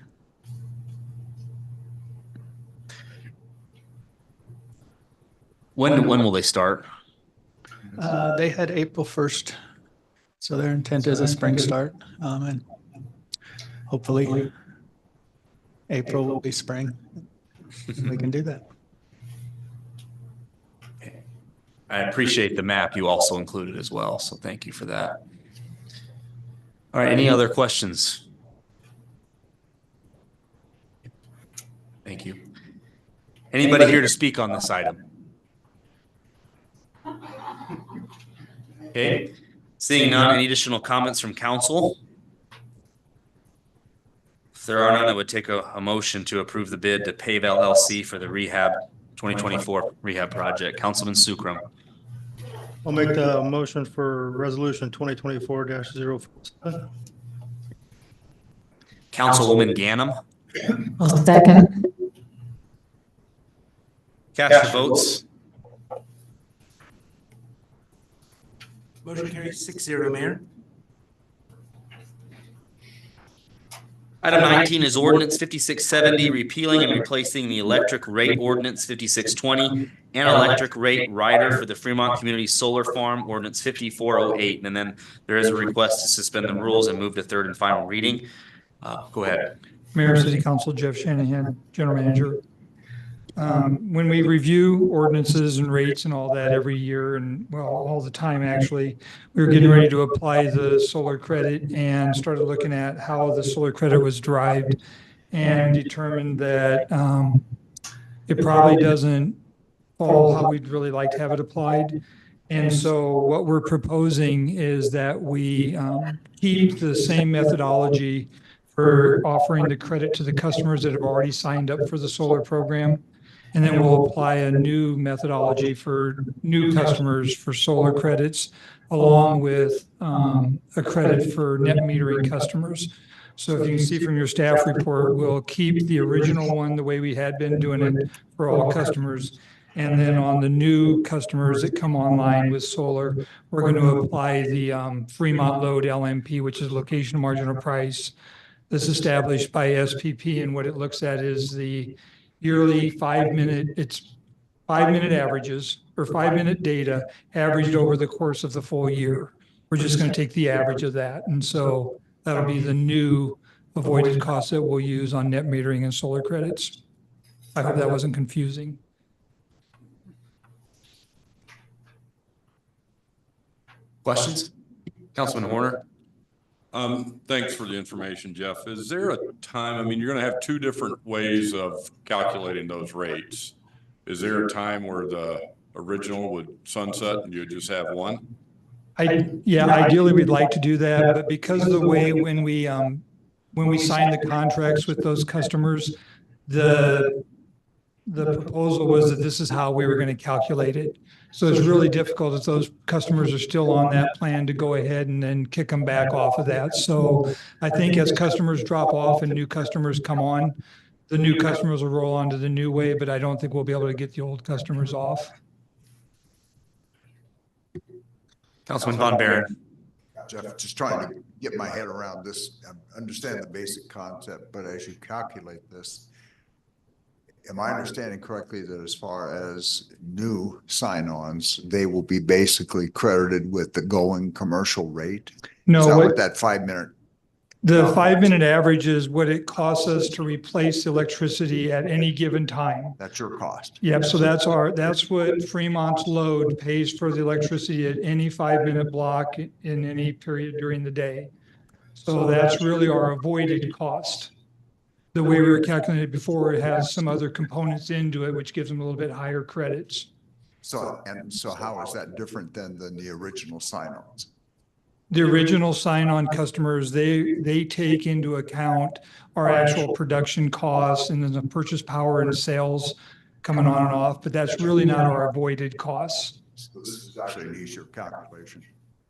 when will they start? They had April 1st. So their intent is a spring start. And hopefully April will be spring. We can do that. I appreciate the map you also included as well, so thank you for that. All right, any other questions? Thank you. Anybody here to speak on this item? Okay, seeing none, any additional comments from council? If there are none, I would take a motion to approve the bid to Pave LLC for the 2024 rehab project. Councilman Sukram. I'll make the motion for resolution 2024-047. Councilwoman Ganem. I'll second. Cast your votes. Motion carries 6-0, Mayor. Item 19 is ordinance 5670, repealing and replacing the electric rate ordinance 5620 and electric rate rider for the Fremont Community Solar Farm ordinance 5408. And then there is a request to suspend the rules and move to third and final reading. Go ahead. Mayor, City Council, Jeff Shanahan, General Manager. When we review ordinances and rates and all that every year, and well, all the time actually, we were getting ready to apply the solar credit and started looking at how the solar credit was derived and determined that it probably doesn't fall how we'd really like to have it applied. And so what we're proposing is that we keep the same methodology for offering the credit to the customers that have already signed up for the solar program. And then we'll apply a new methodology for new customers for solar credits, along with a credit for net metering customers. So if you can see from your staff report, we'll keep the original one the way we had been doing it for all customers. And then on the new customers that come online with solar, we're going to apply the Fremont Load LMP, which is location marginal price. This is established by SPP, and what it looks at is the yearly 5-minute averages or 5-minute data averaged over the course of the full year. We're just going to take the average of that. And so that'll be the new avoided cost that we'll use on net metering and solar credits. I hope that wasn't confusing. Questions? Councilman Horner. Thanks for the information, Jeff. Is there a time, I mean, you're going to have two different ways of calculating those rates. Is there a time where the original would sunset and you just have one? Yeah, ideally we'd like to do that, but because of the way when we sign the contracts with those customers, the proposal was that this is how we were going to calculate it. So it's really difficult if those customers are still on that plan to go ahead and then kick them back off of that. So I think as customers drop off and new customers come on, the new customers will roll onto the new way, but I don't think we'll be able to get the old customers off. Councilman Von Baron. Jeff, just trying to get my head around this. I understand the basic concept, but as you calculate this, am I understanding correctly that as far as new sign-ons, they will be basically credited with the going commercial rate? No, is that what that 5-minute? The 5-minute average is what it costs us to replace electricity at any given time. That's your cost. Yep. So that's what Fremont's load pays for the electricity at any 5-minute block in any period during the day. So that's really our avoided cost. The way we were calculating it before, it has some other components into it, which gives them a little bit higher credits. So how is that different than the original sign-ons? The original sign-on customers, they take into account our actual production costs and then the purchase power and sales coming on and off, but that's really not our avoided costs. So this is actually an easier calculation.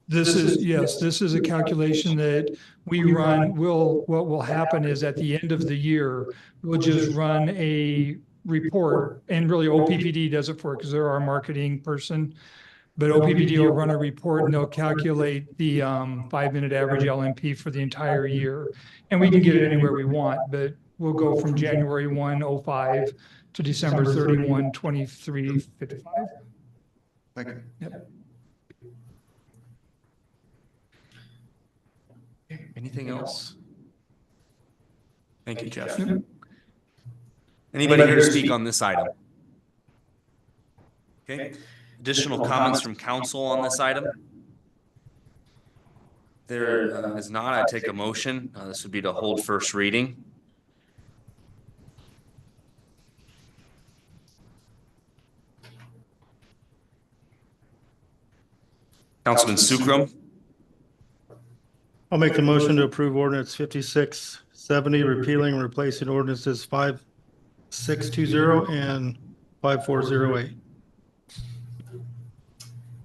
This is a calculation that we run. What will happen is at the end of the year, we'll just run a report, and really OPPD does it for it because they're our marketing person. But OPPD will run a report and they'll calculate the 5-minute average LMP for the entire year. And we can get it anywhere we want, but we'll go from January 1, 05 to December 31, 23, 55. Thank you. Yep. Anything else? Thank you, Jeff. Anybody here to speak on this item? Okay. additional comments from council on this item? There is not. I take a motion. This would be to hold first reading. Councilman Sukram. I'll make the motion to approve ordinance 5670, repealing and replacing ordinances 5620 and 5408.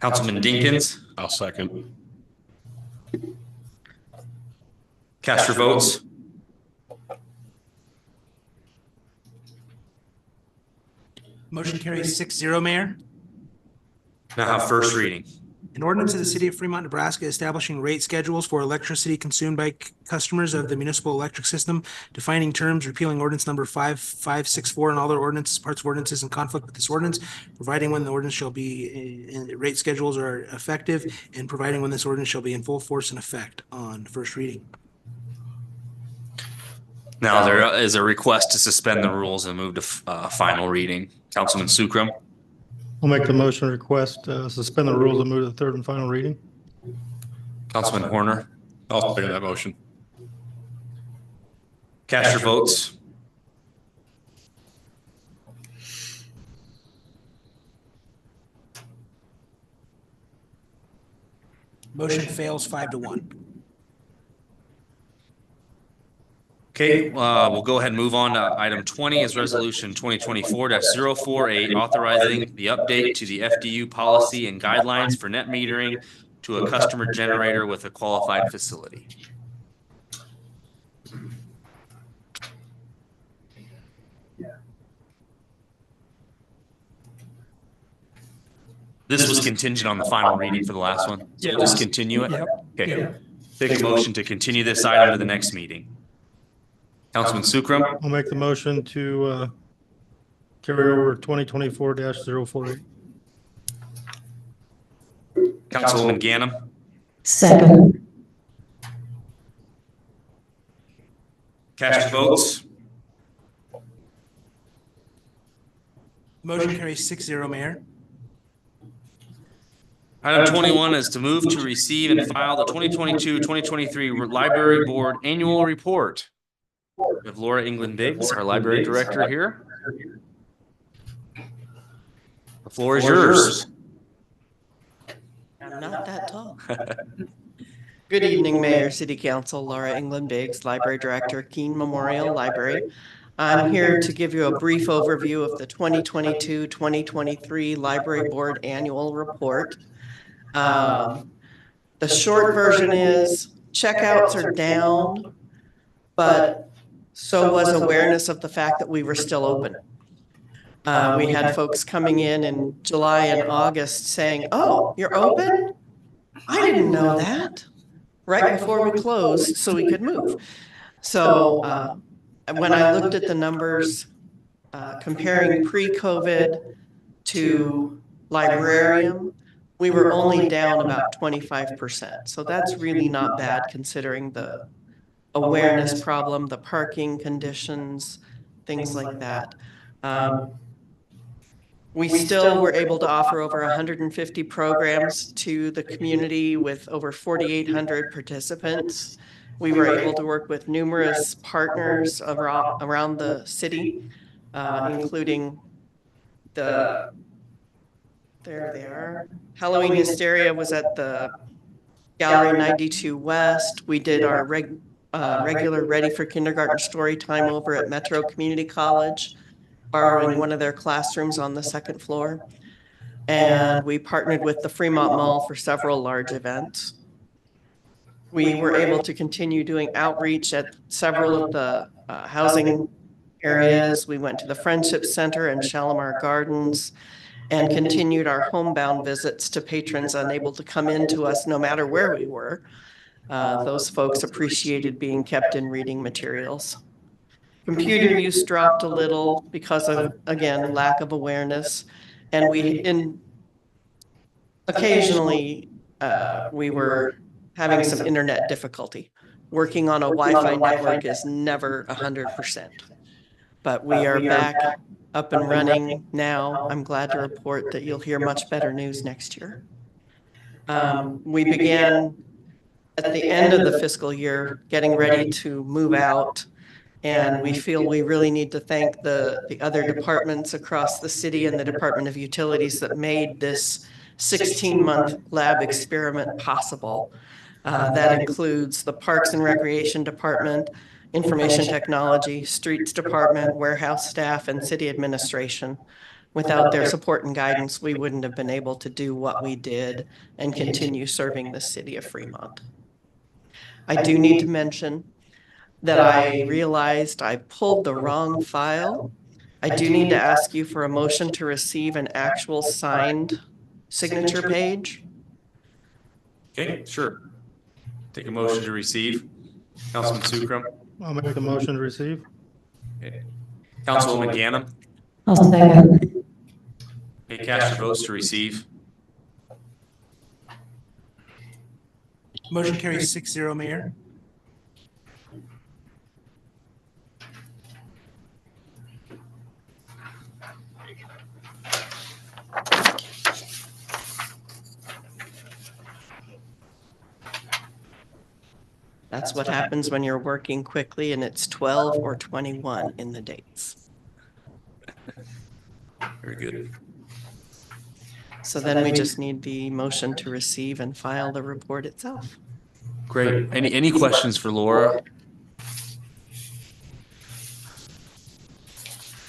Councilman Dinkins. I'll second. Cast your votes. Motion carries 6-0, Mayor. Now have first reading. An ordinance of the city of Fremont, Nebraska, establishing rate schedules for electricity consumed by customers of the municipal electric system, defining terms, repealing ordinance number 5564 and all other ordinances, parts of ordinances in conflict with this ordinance, providing when the ordinance shall be, rate schedules are effective, and providing when this ordinance shall be in full force and effect on first reading. Now there is a request to suspend the rules and move to final reading. Councilman Sukram. I'll make the motion request, suspend the rules and move to the third and final reading. Councilman Horner. I'll second that motion. Cast your votes. Motion fails 5-1. Okay, we'll go ahead and move on to item 20 is resolution 2024-048, authorizing the update to the FDU policy and guidelines for net metering to a customer generator with a qualified facility. This was contingent on the final reading for the last one. So we'll just continue it. Okay. Take a motion to continue this item to the next meeting. Councilman Sukram. I'll make the motion to carry over 2024-048. Councilwoman Ganem. Second. Cast your votes. Motion carries 6-0, Mayor. Item 21 is to move to receive and file the 2022-2023 Library Board Annual Report. We have Laura England Biggs, our library director here. The floor is yours. I'm not that tall. Good evening, Mayor, City Council, Laura England Biggs, Library Director, Keene Memorial Library. I'm here to give you a brief overview of the 2022-2023 Library Board Annual Report. The short version is checkouts are down, but so was awareness of the fact that we were still open. We had folks coming in July and August saying, "Oh, you're open? I didn't know that." Right before we closed so we could move. So when I looked at the numbers, comparing pre-COVID to librarian, we were only down about 25%. So that's really not bad considering the awareness problem, the parking conditions, things like that. We still were able to offer over 150 programs to the community with over 4,800 participants. We were able to work with numerous partners around the city, including there they are. Halloween Hysteria was at the Gallery 92 West. We did our regular Ready for Kindergarten story time over at Metro Community College, borrowing one of their classrooms on the second floor. And we partnered with the Fremont Mall for several large events. We were able to continue doing outreach at several of the housing areas. We went to the Friendship Center and Shalimar Gardens and continued our homebound visits to patrons unable to come in to us no matter where we were. Those folks appreciated being kept in reading materials. Computer use dropped a little because of, again, lack of awareness. And occasionally we were having some internet difficulty. Working on a Wi-Fi network is never 100%. But we are back up and running now. I'm glad to report that you'll hear much better news next year. We began at the end of the fiscal year getting ready to move out. And we feel we really need to thank the other departments across the city and the Department of Utilities that made this 16-month lab experiment possible. That includes the Parks and Recreation Department, Information Technology, Streets Department, warehouse staff, and city administration. Without their support and guidance, we wouldn't have been able to do what we did and continue serving the city of Fremont. I do need to mention that I realized I pulled the wrong file. I do need to ask you for a motion to receive an actual signed signature page. Okay, sure. Take a motion to receive. Councilman Sukram. I'll make the motion to receive. Okay. Councilwoman Ganem. I'll second. Okay, cast your votes to receive. Motion carries 6-0, Mayor. That's what happens when you're working quickly and it's 12 or 21 in the dates. Very good. So then we just need the motion to receive and file the report itself. Great. Any questions for Laura?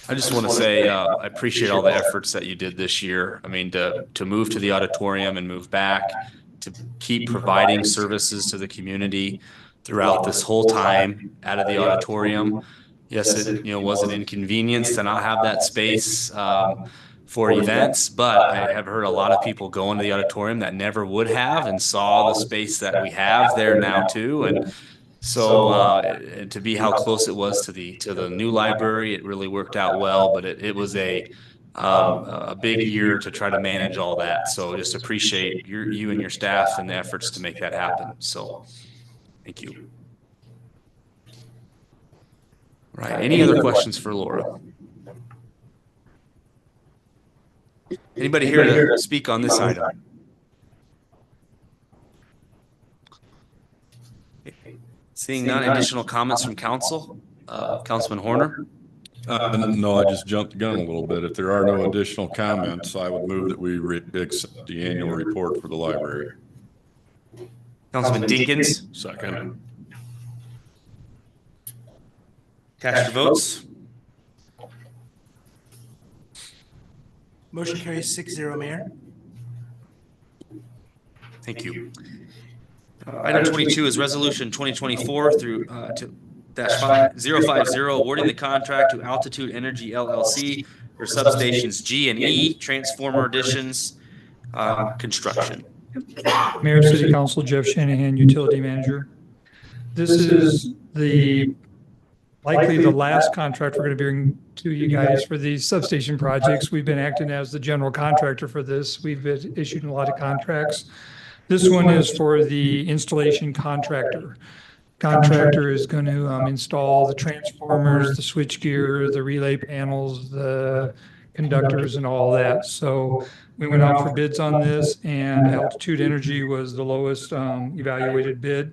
I just want to say I appreciate all the efforts that you did this year. I mean, to move to the auditorium and move back, to keep providing services to the community throughout this whole time out of the auditorium. Yes, it was an inconvenience to not have that space for events, but I have heard a lot of people go into the auditorium that never would have and saw the space that we have there now too. And so to be how close it was to the new library, it really worked out well, but it was a big year to try to manage all that. So just appreciate you and your staff and the efforts to make that happen. So thank you. Right. Any other questions for Laura? Anybody here to speak on this item? Seeing none, additional comments from council? Councilman Horner? No, I just jumped the gun a little bit. If there are no additional comments, I would move that we accept the annual report for the library. Councilman Deakins? Second. Cast your votes. Motion carries 6-0, Mayor. Thank you. Item 22 is resolution 2024 through -050 awarding the contract to Altitude Energy LLC for substations G and E, transformer additions, construction. Mayor, City Council, Jeff Shanahan, Utility Manager. This is likely the last contract we're going to bring to you guys for these substation projects. We've been acting as the general contractor for this. We've been issuing a lot of contracts. This one is for the installation contractor. Contractor is going to install the transformers, the switchgear, the relay panels, the conductors, and all that. So we went out for bids on this, and Altitude Energy was the lowest evaluated bid.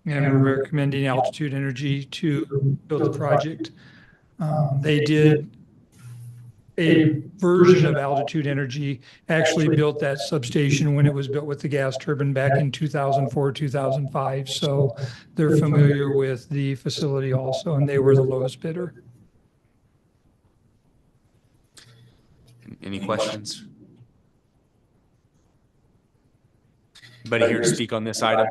And we're recommending Altitude Energy to build the project. They did a version of Altitude Energy, actually built that substation when it was built with the gas turbine back in 2004, 2005. So they're familiar with the facility also, and they were the lowest bidder. Any questions? Anybody here to speak on this item?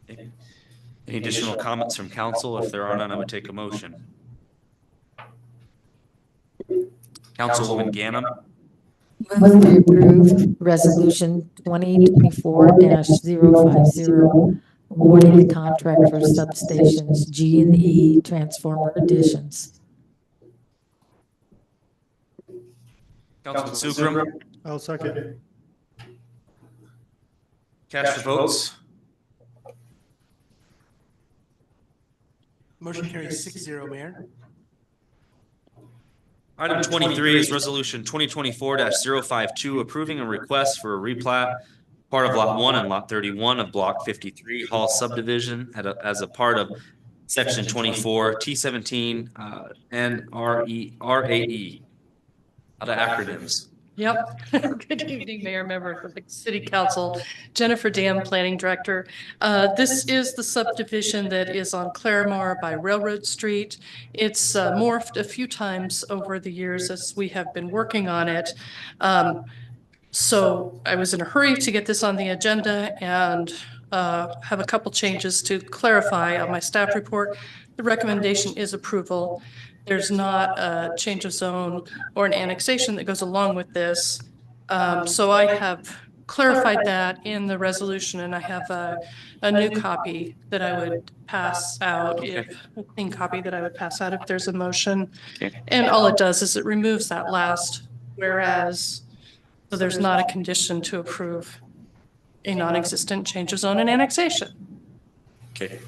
Any additional comments from council? If there are none, I would take a motion. Councilwoman Ganem. Move to approve resolution 2024-050 awarding the contract for substations G and E transformer additions. Councilman Sukram. I'll second. Cast your votes. Motion carries 6-0, Mayor. Item 23 is resolution 2024-052, approving a request for a replat, part of lot 1 and lot 31 of block 53 Hall subdivision as a part of section 24 T17 and RAE. A lot of acronyms. Yep. Good evening, Mayor, members of the City Council. Jennifer Dam, Planning Director. This is the subdivision that is on Claremore by Railroad Street. It's morphed a few times over the years as we have been working on it. So I was in a hurry to get this on the agenda and have a couple changes to clarify on my staff report. The recommendation is approval. There's not a change of zone or an annexation that goes along with this. So I have clarified that in the resolution, and I have a new copy that I would pass out, a clean copy that I would pass out if there's a motion. And all it does is it removes that last whereas, so there's not a condition to approve a non-existent change of zone and annexation. Okay.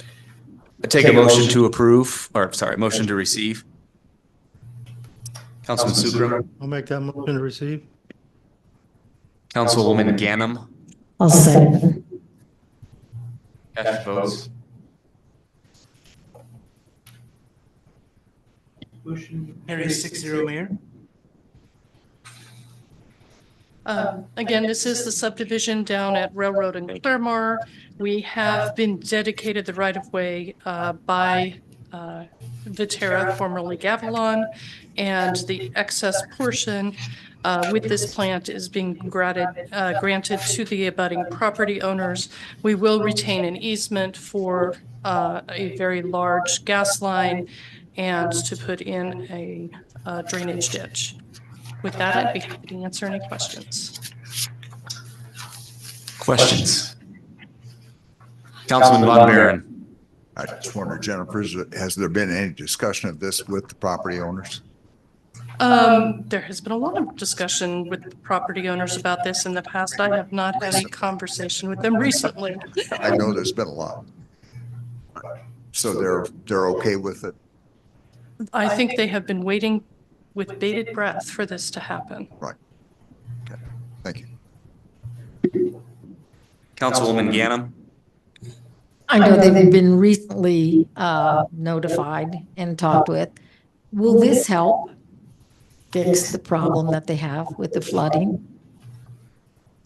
I take a motion to approve, or sorry, motion to receive. Councilman Sukram. I'll make that motion to receive. Councilwoman Ganem. I'll second. Cast your votes. Motion carries 6-0, Mayor. Again, this is the subdivision down at Railroad and Claremore. We have been dedicated the right-of-way by Viterra, formerly Gavilon, and the excess portion with this plant is being granted to the abutting property owners. We will retain an easement for a very large gas line and to put in a drainage ditch. With that, I'd be happy to answer any questions. Questions? Councilman Von Baeren. I just wonder, Jennifer, has there been any discussion of this with the property owners? There has been a lot of discussion with the property owners about this in the past. I have not had a conversation with them recently. I know there's been a lot. So they're okay with it? I think they have been waiting with bated breath for this to happen. Right. Okay. Thank you. Councilwoman Ganem. I know they've been recently notified and talked with. Will this help fix the problem that they have with the flooding?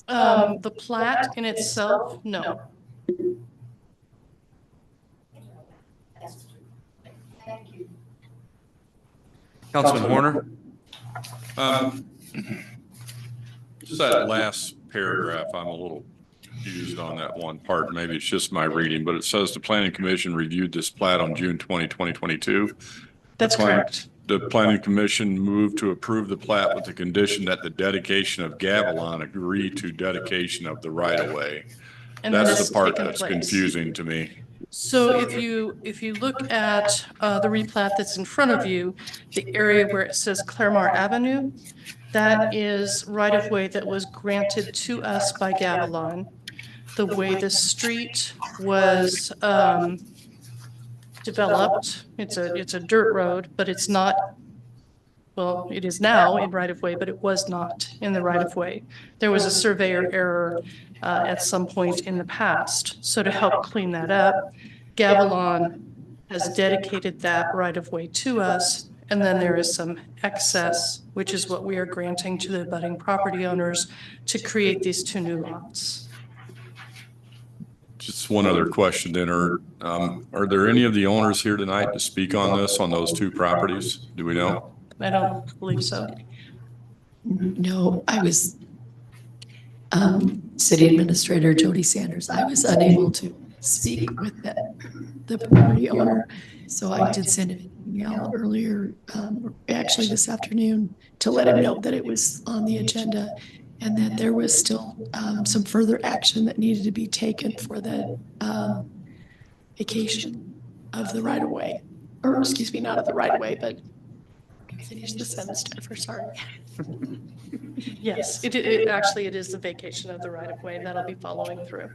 The plat in itself, no. Councilman Horner. Just that last paragraph, I'm a little confused on that one part. Maybe it's just my reading, but it says the planning commission reviewed this plat on June 20, 2022. That's correct. The planning commission moved to approve the plat with the condition that the dedication of Gavilon agree to dedication of the right of way. And that's the part that's confusing to me. So if you look at the replat that's in front of you, the area where it says Claremore Avenue, that is right-of-way that was granted to us by Gavilon. The way the street was developed, it's a dirt road, but it's not, well, it is now in right-of-way, but it was not in the right-of-way. There was a surveyor error at some point in the past. So to help clean that up, Gavilon has dedicated that right-of-way to us. And then there is some excess, which is what we are granting to the abutting property owners to create these two new lots. Just one other question then, are there any of the owners here tonight to speak on this, on those two properties? Do we know? I don't believe so. No, I was City Administrator Jody Sanders. I was unable to speak with the property owner. So I did send him an email earlier, actually this afternoon, to let him know that it was on the agenda and that there was still some further action that needed to be taken for the vacation of the right-of-way. Or excuse me, not of the right-of-way, but finish the sentence, Jennifer, sorry. Yes, it actually is the vacation of the right-of-way, and that'll be following through.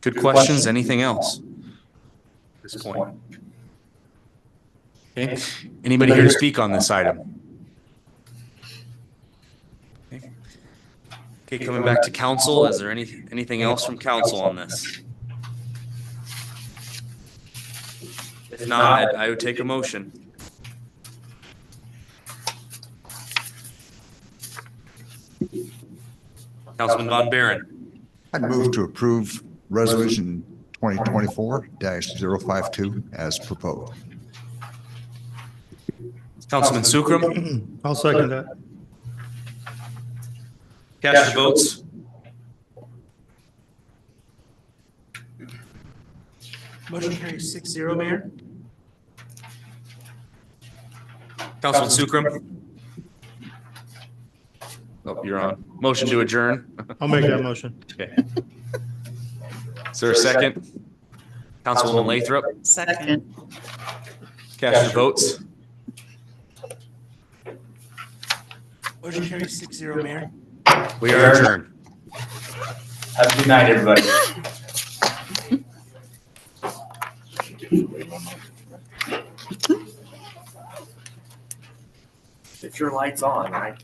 Good questions. Anything else? At this point. Okay. Anybody here to speak on this item? Okay, coming back to council, is there anything else from council on this? If not, I would take a motion. Councilman Von Baeren. I'd move to approve resolution 2024-052 as proposed. Councilman Sukram. I'll second that. Cast your votes. Motion carries 6-0, Mayor. Councilman Sukram. Oh, you're on. Motion to adjourn. I'll make that motion. Okay. Is there a second? Councilwoman Lathrop. Second. Cast your votes. Motion carries 6-0, Mayor. We are adjourned. Have a good night, everybody. If your light's on, right?